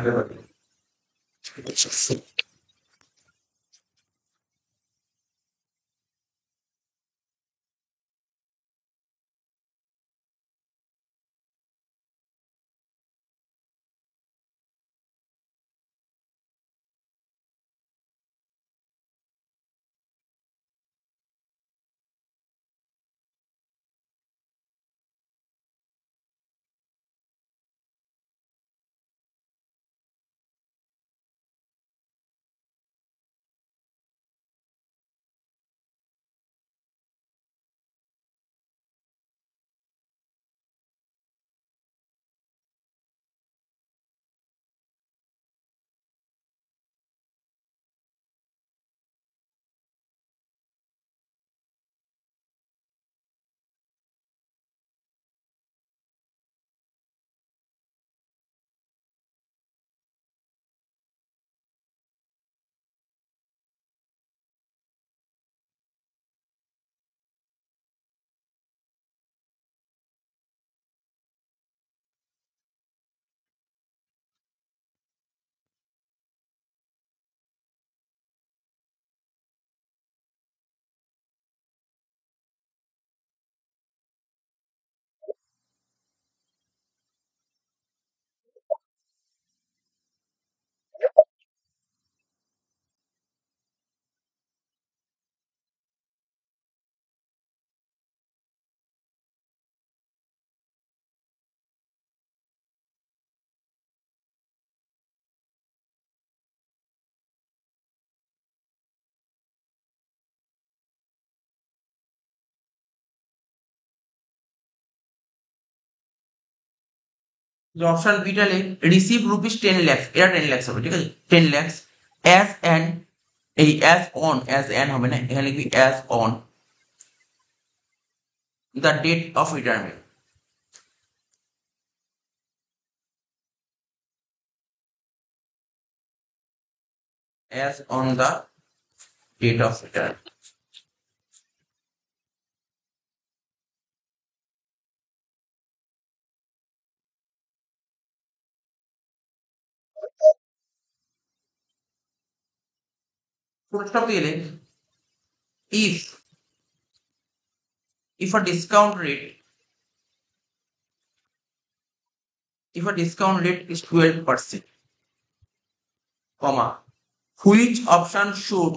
option beta receive rupees 10 lakhs, এটা 10 lakhs হবে, ঠিক আছে, 10 lakhs অ্যাজ অ্যান, এই অ্যাজ অ্যান হবে না, এখানে লিখবি as on the date of retirement. As on the date of retirement. Full stop দিলে if if a discount rate if a discount rate is 12%, comma, which option should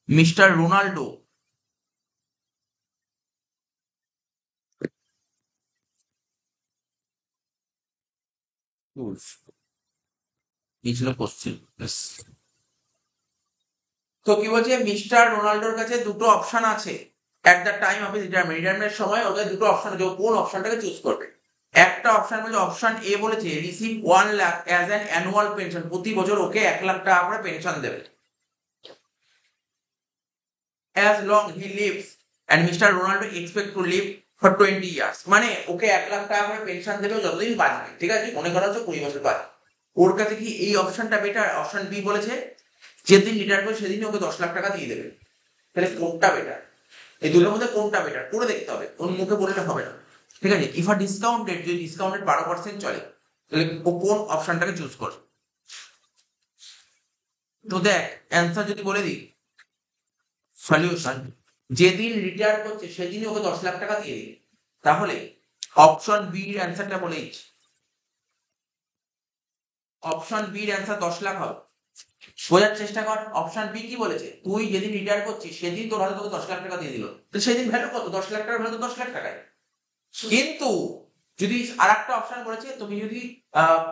Mr. Ronaldo choose? এই ছিল question. তো কি বলছে, mister রোনাল্ডোর কাছে দুটো option আছে এট দ্য টাইম অফ রিটায়ারমেন্টের সময়, ওর কাছে দুটো অপশন আছে, ও কোন অপশনটাকে চুজ করবে। একটা অপশন বলছে, অপশন এ বলেছে receive 1 lakh as an annual pension, প্রতি বছর ওকে 1 লাখ টাকা করে পেনশন দেবে, as long he lives and Mr. Ronaldo expect to live for 20 years, মানে ওকে 1 লাখ টাকা করে পেনশন দেবে যতদিন বাঁচবে, ঠিক আছে, মনে করা হচ্ছে 20 বছর বাঁচবে। ওর কাছে কি এই অপশনটা বেটার? অপশন বি বলেছে যেদিন রিটায়ার করে সেদিনই ওকে 10 লাখ টাকা দিয়ে দেবে। তাহলে কোনটা বেটার? এই দুটোর মধ্যে কোনটা বেটার করে দেখতে হবে, ওর মুখে বললে হবে না, ঠিক আছে। ইফ আ ডিসকাউন্ট রেট, যদি ডিসকাউন্ট রেট 12% চলে, তাহলে ও কোন অপশনটাকে চুজ করবে? তো দেখ, অ্যান্সার যদি বলে দিই, সলিউশন, যেদিন রিটায়ার করছে সেদিনই ওকে 10 লাখ টাকা দিয়ে দিই, তাহলে অপশন বি এর অ্যান্সারটা বলে দিচ্ছি, অপশন বি এর অ্যান্সার 10 লাখ হবে। বোঝার চেষ্টা কর, অপশন বি কি বলেছে, তুই যেদিন রিটায়ার করছিস সেদিন তোর হাতে তোকে 10 লাখ টাকা দিয়ে দিল, তো সেদিন ভ্যালু কত, 10 লাখ টাকার ভ্যালু তো 10 লাখ টাকায়। কিন্তু যদি আর একটা অপশন বলেছে, তুমি যদি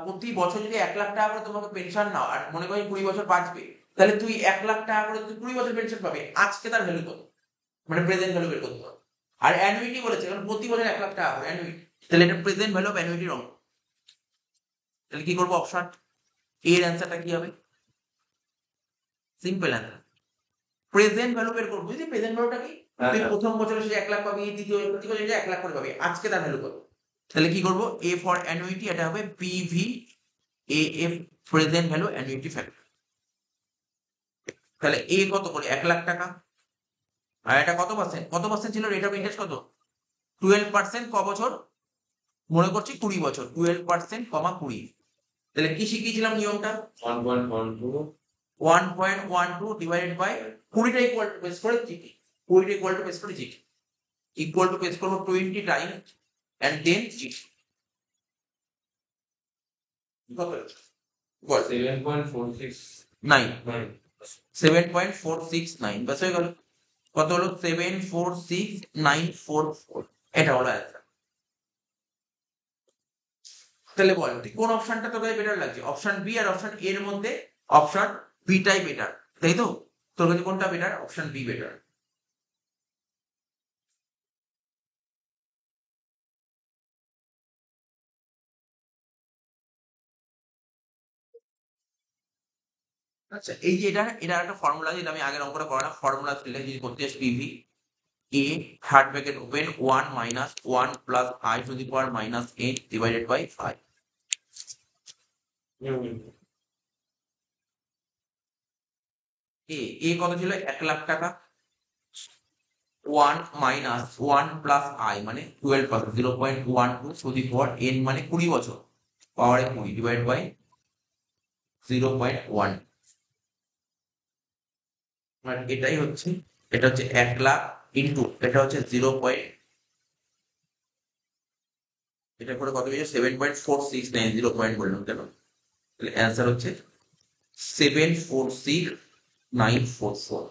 প্রতি বছর যদি 1 লাখ টাকা করে তোমাকে পেনশন নাও আর মনে করি 20 বছর বাঁচবে, তাহলে তুই 1 লাখ টাকা করে তুই 20 বছর পেনশন পাবে, আজকে তার ভ্যালু কত, মানে প্রেজেন্ট ভ্যালু বের করতে হবে। আর অ্যানুইটি বলেছে, কারণ প্রতি বছর 1 লাখ টাকা করে অ্যানুইটি, তাহলে এটা প্রেজেন্ট ভ্যালু অফ অ্যানুইটির অঙ্ক। তাহলে কি করবো, অপশন এর অ্যান্সারটা কি হবে, সিম্পল অ্যান্সার প্রেজেন্ট ভ্যালু বের করবো। বুঝলি প্রেজেন্ট ভ্যালুটা কি, তুই প্রথম বছরে সে 1 লাখ পাবি, দ্বিতীয় প্রতি বছর 1 লাখ করে পাবি, আজকে তার ভ্যালু কত। তাহলে কি করবো, এ ফর অ্যানুইটি, এটা হবে PV A F, present value annuity factor. তাহলে এ কত করে, 1 লাখ টাকা, আর এটা কত পার্সেন্ট, কত পার্সেন্ট ছিল, রেট অফ ইন্টারেস্ট কত, 12%, ক বছর, মনে করছি 20 বছর, 12% কমা 20। তাহলে কি শিখিয়েছিলাম নিয়মটা, 1.12 ডিভাইডেড বাই 20টা ইকুয়াল টু বেস করে জিটি, 20টা ইকুয়াল টু বেস করে জিটি, ইকুয়াল টু বেস করবো 20 টাইম and then জিটি কত, 7.469 7.469, বাস হয়ে গেল, কত হলো 746,944, এটা হলো অ্যান্সার। তাহলে বল তুই কোন অপশনটা তোর কাছে বেটার লাগছে, অপশন বি আর অপশন এর মধ্যে অপশন বিটাই বেটার, তাই তো, তোর কাছে কোনটা বেটার, অপশন বি বেটার। আচ্ছা এই যে এটা একটা ফর্মুলা, যেটা আমি আগের অঙ্কটা করালাম, ফর্মুলা ছিল যদি করতে চাস PV A hard bracket open 1 minus 1 plus I to the power minus 8 divided by 5। A কত ছিল, 1 লাখ টাকা, 1 মাইনাস 1 প্লাস আই মানে 12%, 0.12 টু দি পাওয়ার এন মানে 20 বছর, পাওয়ারে 20 ডিভাইড বাই 0.1, মানে এটাই হচ্ছে, এটা হচ্ছে 1 লাখ ইন্টু এটা হচ্ছে 0. এটা করে কত পেয়েছে, 7.469, 0 পয়েন্ট বললাম কেন, তাহলে অ্যান্সার হচ্ছে 746,944।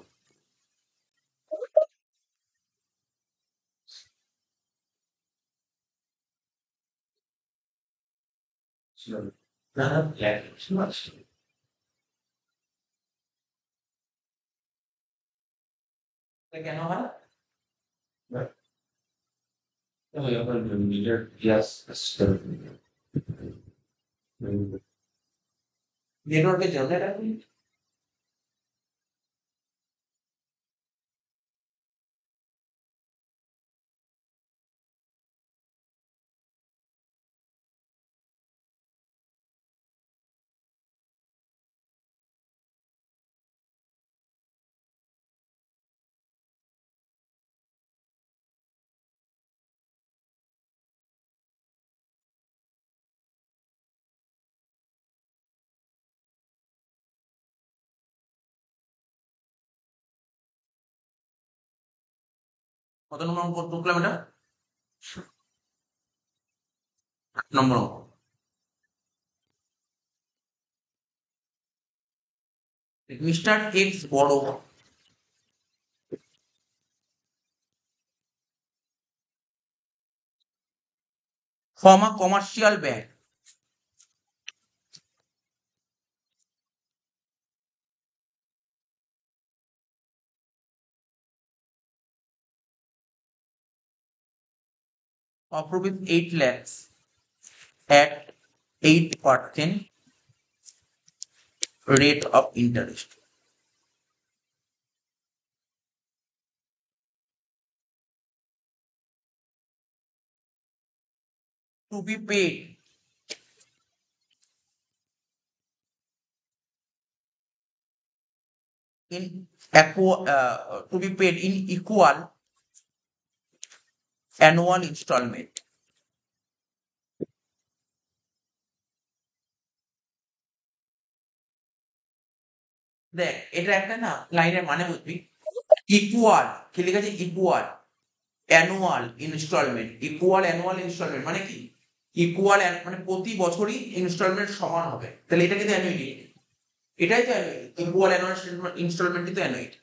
না না ব্ল্যাক কেন হয়, নেটওয়ার্কের জন্য এটা কত নম্বর অঙ্ক ঢুকলাম, এটা 8 নম্বর অঙ্ক। মিস্টার এক্স বড় from a commercial bank of rupees 8 lakhs at 8% rate of interest to be paid in to be paid in equal annual installment. দেখ এটা একটা না লাইনের মানে বুঝবি, ইকুয়াল কি লেখা আছে, equal annual instalment, equal annual instalment মানে কি, ইকুয়াল মানে প্রতি বছরই ইনস্টলমেন্ট সমান হবে, তাহলে এটা কিন্তু অ্যানুইটি, এটাই তো অ্যানুইটি, ইকুয়াল অ্যানুয়াল ইনস্টলমেন্টই তো অ্যানুইটি।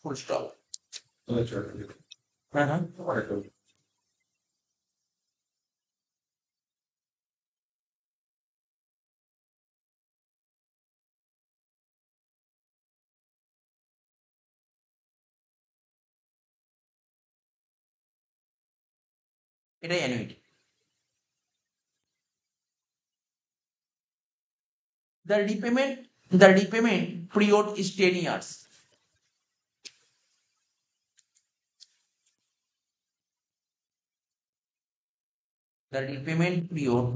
Full stop. হ্যাঁ হ্যাঁ, এটাই annuity. The repayment period is 10 years. The repayment period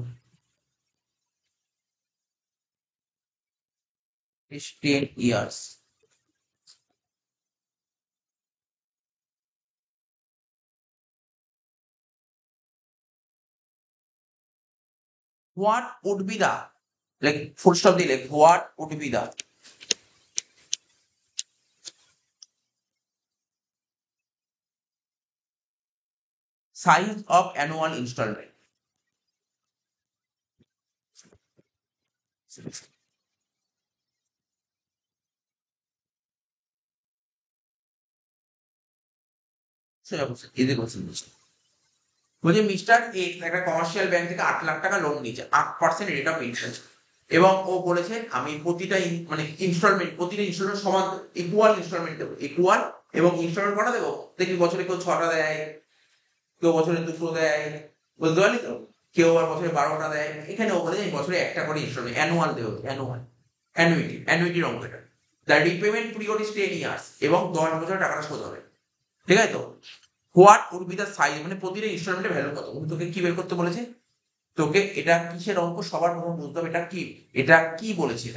is 10 years. What would be the, like full stop the, like what would be the size of annual installment? Easy question. বলছে mister x একটা commercial bank থেকে 8 লাখ টাকা loan নিয়েছে, 8% rate of interest, এবং ও বলেছে আমি প্রতিটা মানে প্রতিটা ইনস্টলমেন্ট সমান ইকুয়াল ইনস্টলমেন্ট দেবো, ইকুয়াল, এবং ইনস্টলমেন্ট কটা দেবো দেখি, বছরে কেউ 6টা দেয়, কেউ বছরে 2টো দেয়, বুঝতে পারলি তো, কেউ আবার বছরে 12টা দেয়, এখানে ও বলে বছরে একটা করে ইনস্টলমেন্ট অ্যানুয়াল দেবো, অ্যানুইটির অঙ্ক এটা। The repayment period is 10 years, এবং 10 বছর টাকাটা শোধ হবে, ঠিক আছে তো। What would be the size, মানে প্রতিটা ইনস্টলমেন্টের ভ্যালু কত, তোকে কি বের করতে বলেছে, তোকে এটা কিসের অঙ্ক সবার প্রথম বুঝতে হবে, এটা কি বলেছে,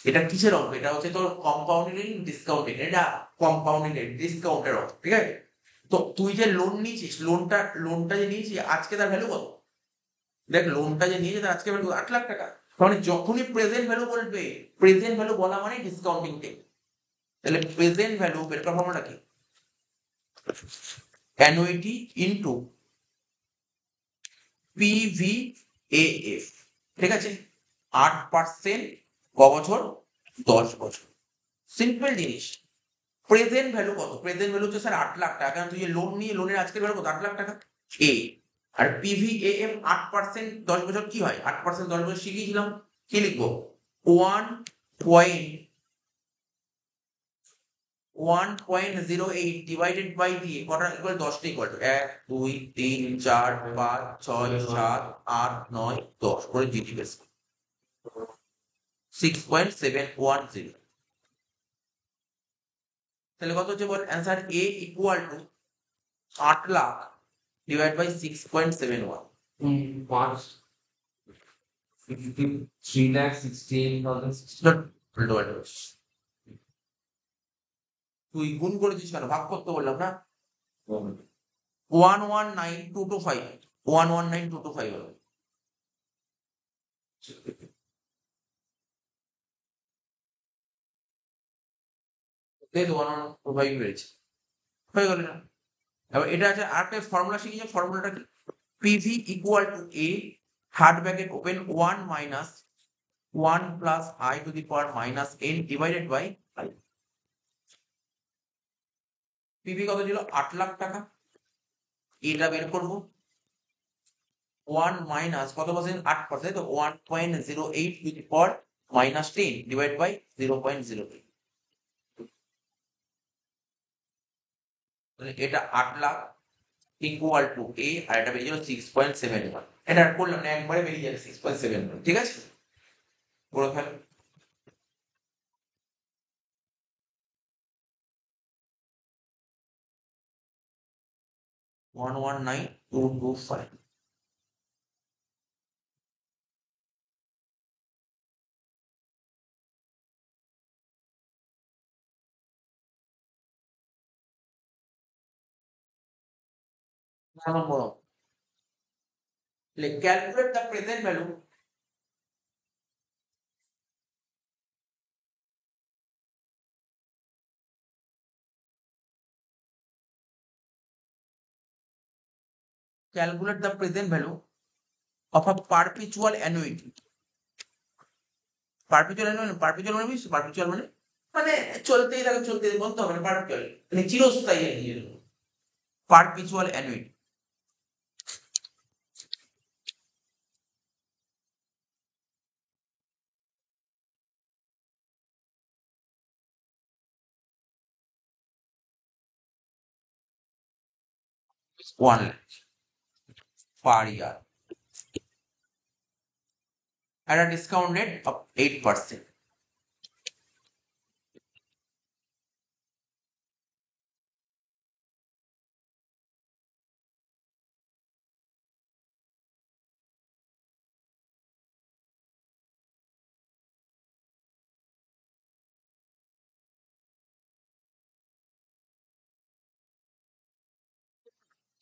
এটা কিসের অঙ্ক, এটা হচ্ছে তোর কম্পাউন্ডিং ডিসকাউন্টিং, এটা কম্পাউন্ডিং ডিসকাউন্টের অঙ্ক, ঠিক আছে। তো তুই যে লোন নিয়েছিস, লোনটা যে নিয়েছিস আজকে তার ভ্যালু কত, দেখ লোনটা যে নিয়েছে তার আজকে ভ্যালু 8 লাখ টাকা, মানে যখনই প্রেজেন্ট ভ্যালু বলবে, প্রেজেন্ট ভ্যালু বলা মানে ডিসকাউন্টিং টেক, তাহলে প্রেজেন্ট ভ্যালু বের করার ফর্মুলা কি, অ্যানুইটি ইনটু PVAF, ঠিক আছে, 8% ক বছর, 10 বছর, সিম্পল জিনিস। প্রেজেন্ট ভ্যালু কত, প্রেজেন্ট ভ্যালু হচ্ছে স্যার 8 লাখ টাকা, কারণ তুই যে লোন নিয়ে লোনের আজকের ভ্যালু কত, 8 লাখ টাকা, এ। আর PVAF 8% 10 বছর কি হয়, 8% 10 বছর শিখিয়েছিলাম, কি লিখবো, 1.08 ডিভাইডেড বাই দিয়ে কটা ইকুয়াল, 10টা ইকুয়াল টু 1 2 3 4 5 6 7 8 9 10 করে জিডি বেস 6.710, তাহলে কত হচ্ছে বল, answer A equal to 8 lakh divide by 6.71, 3,16,000. তুই গুণ করেছিস কেন, ভাগ করতে বললাম না, 119,225, 119,225 হলো, তাই তো 119,225 বেড়েছে, হয়ে গেল না। এবার এটা আছে আরেকটা ফর্মুলা শিখেছি, ফর্মুলাটা কি, PV equal to A hard bracket open 1 minus 1 plus I to the power minus N divided by I. PV কত ছিল, 8 লাখ টাকা, এটা বের করবো, 1 মাইনাস কত পার্সেন্ট, 8%, তো 1.08 to the power minus 10 divide by 0.03, এটা 8 লাখ ইকুয়াল টু এ, আর এটা বেরিয়ে গেল 6.71, এটা আর করলাম না, একবারে বেরিয়ে যাবে 6.71, ঠিক আছে, করে fail. 119,225, calculate the present value calculate the present value of a perpetual annuity. Perpetual মানে বুঝছো? পারপিচুয়াল মানে মানে চলতেই থাকে, চলতেই বলতে হবে না, পারপিচুয়াল মানে চিরস্থায়ী আর কি। Perpetual annuity. One lakh per year at a discount rate of 8%.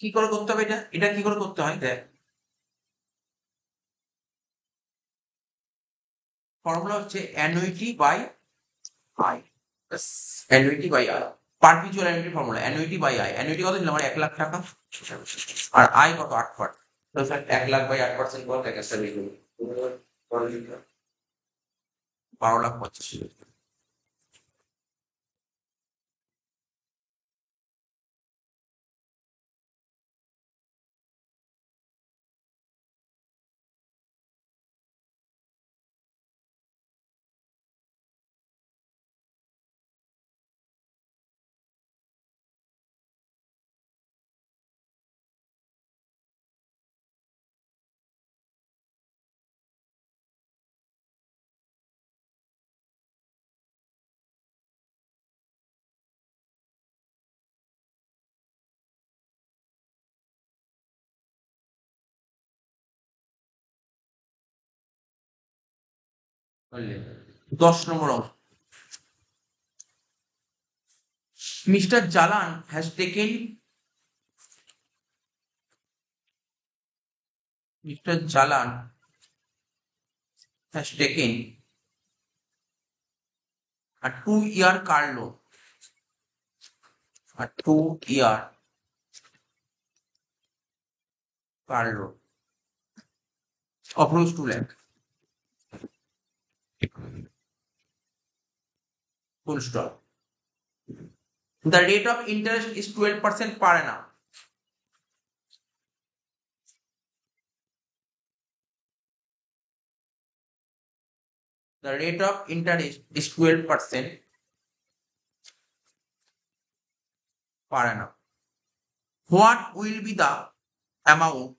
কি করে করতে হবে এটা? এটা কি করে করতে হয় দেখ, ফর্মুলা হচ্ছে annuity by I. Annuity by I, perpetual annuity formula, annuity by I. Annuity কত ছিল আমার? 1,00,000 টাকা। আর আই কত? 8%। তো স্যার 1,00,000 বাই 8% কত টাকা স্যার? 12,85,000। বুঝলে? 10 নম্বর অঙ্ক। Mister Jalan has taken Mr. Jalan has taken a 2-year car loan. A 2-year car loan of rupees 2 lakh. Full stop. The rate of interest is 12% per annum. The rate of interest is 12% per annum. What will be the amount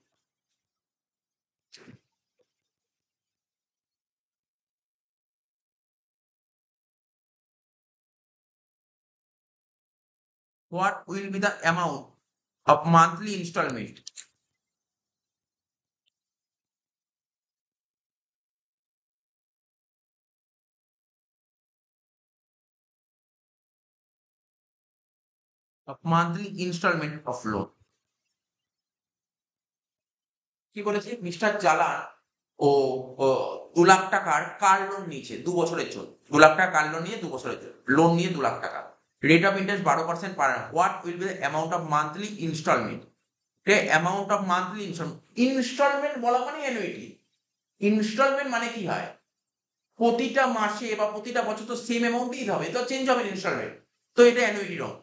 of monthly installment of loan? কি বলেছে? Mister Jalan ও 2 লাখ টাকার car loan নিয়েছে 2 বছরের জন্য। 2 লাখ টাকা car loan নিয়ে 2 বছরের জন্য, লোন নিয়ে 2 লাখ টাকা। Rate of interest 12% per annum. What will be the amount of monthly instalment? Amount of monthly instalment বলা মানে অ্যানুইটি। ইনস্টলমেন্ট মানে কি হয়? প্রতিটা মাসে বা প্রতিটা বছর তো সেম অ্যামাউন্টই হবে, তো চেঞ্জ হবে ইনস্টলমেন্ট। তো এটা অ্যানুইটি রকম।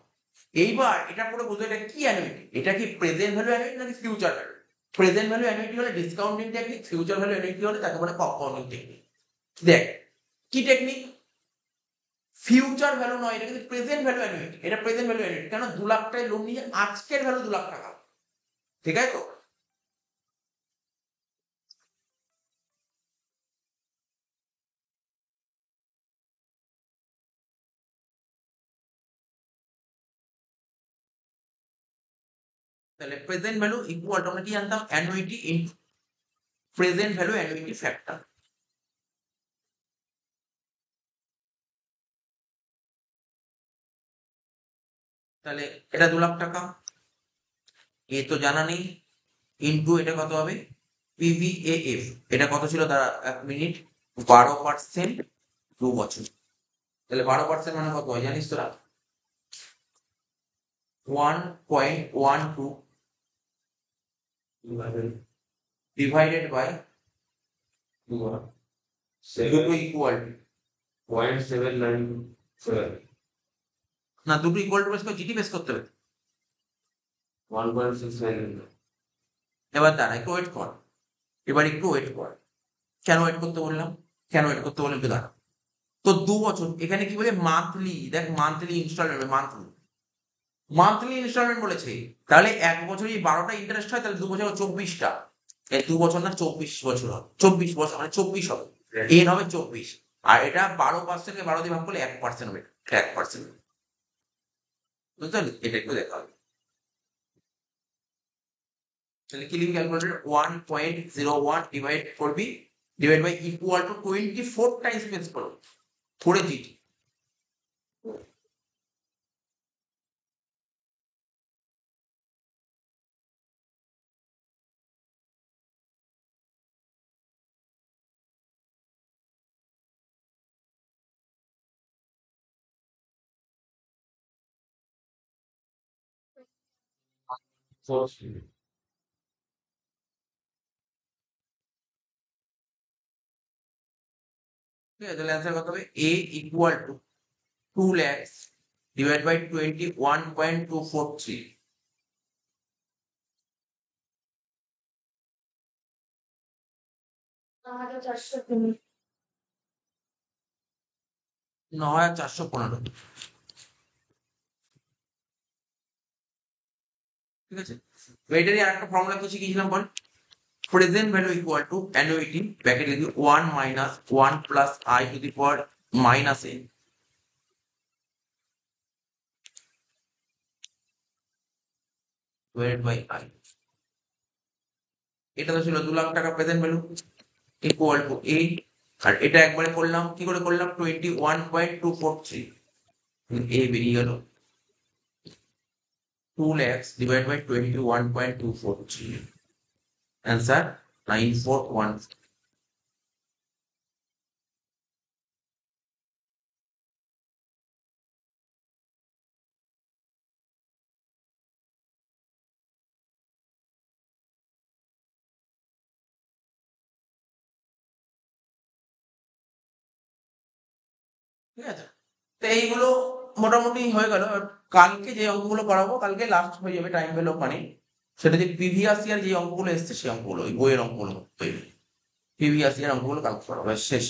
এইবার এটা পুরো বুঝো এটা কি অ্যানুইটি। এটা কি প্রেজেন্ট ভ্যালু অ্যানুইটি নাকি future value? Present value annuity হলে discounting technique, future value annuity হলে তাকে বলে কম্পাউন্ডিং টেকনিক। দেখ কি টেকনিক? ফিউচার ভ্যালু নয়, এটা কিন্তু প্রেজেন্ট ভ্যালু অ্যানুইটি। এটা প্রেজেন্ট ভ্যালু অ্যানুইটি, কেন 2 লাখ টাকায় লোন নিয়ে আজকের ভ্যালু 2 লাখ টাকা। ঠিক আছে তো? তাহলে প্রেজেন্ট ভ্যালু ইকুয়াল টু আমরা কি জানতাম? Annuity in present value annuity factor. তাহলে এটা 2 লাখ টাকা, এ তো জানা নেই, ইন্টু এটা কত হবে? PVAF এটা কত ছিল? তারা 1 মিনিট, 12% 2 বছর। তাহলে 12% মানে কত হয় জানিস তোরা? 1.12 ডিভাইডেড বাই দুটো ইকুয়াল না, দুটো ইকুয়াল টু বেস করে জিটি বেস করতে হবে। এবার দাঁড়া, একটু ওয়েট কর, এবার একটু ওয়েট কর। কেন ওয়েট করতে বললাম, কেন ওয়েট করতে বললাম একটু দাঁড়া। তো 2 বছর, এখানে কি বলে মান্থলি, দেখ মান্থলি ইনস্টলমেন্ট, মান্থলি ইনস্টলমেন্ট বলেছে। তাহলে 1 বছরে 12টা ইন্টারেস্ট হয়, তাহলে 2 বছর 24টা। 2 বছর না 24 বছর হবে, 24 বছর মানে 24 হবে, এন হবে 24। আর এটা 12%-কে 12 দিয়ে ভাগ করলে 1% হবে, 1%। বুঝতে পারলি, এটা একটু দেখা হবে। তাহলে কি লিখবি calculator, 1.01 divide by equal to 24 times base করো, করে জিটি। ঠিক আছে, তাহলে অ্যান্সার কত হবে, A equal to 2 lakhs divide by 21.243। 9415। ঠিক আছে, এটারই আরেকটা ফর্মুলা কি শিখিয়েছিলাম বল, present value equal to annuity bracket লিখবি 1 minus 1 plus I to the power minus A divided by I. এটা তো ছিল 2 লাখ টাকা present value equal to A, আর এটা একবারে করলাম, কি করে করলাম, 21.243, এ বেরিয়ে গেল 2 lakhs divided by 21.243, answer 941। ঠিক আছে, তো এইগুলো মোটামুটি হয়ে গেল। কালকে যে অঙ্কগুলো করাবো, কালকে লাস্ট হয়ে যাবে টাইম ভ্যালু মানে, সেটা যে প্রিভিয়াস ইয়ার যে অঙ্কগুলো এসছে সেই অঙ্কগুলো, ওই বইয়ের অঙ্কগুলো, প্রিভিয়াস ইয়ার অঙ্কগুলো কালকে করাবো, শেষ।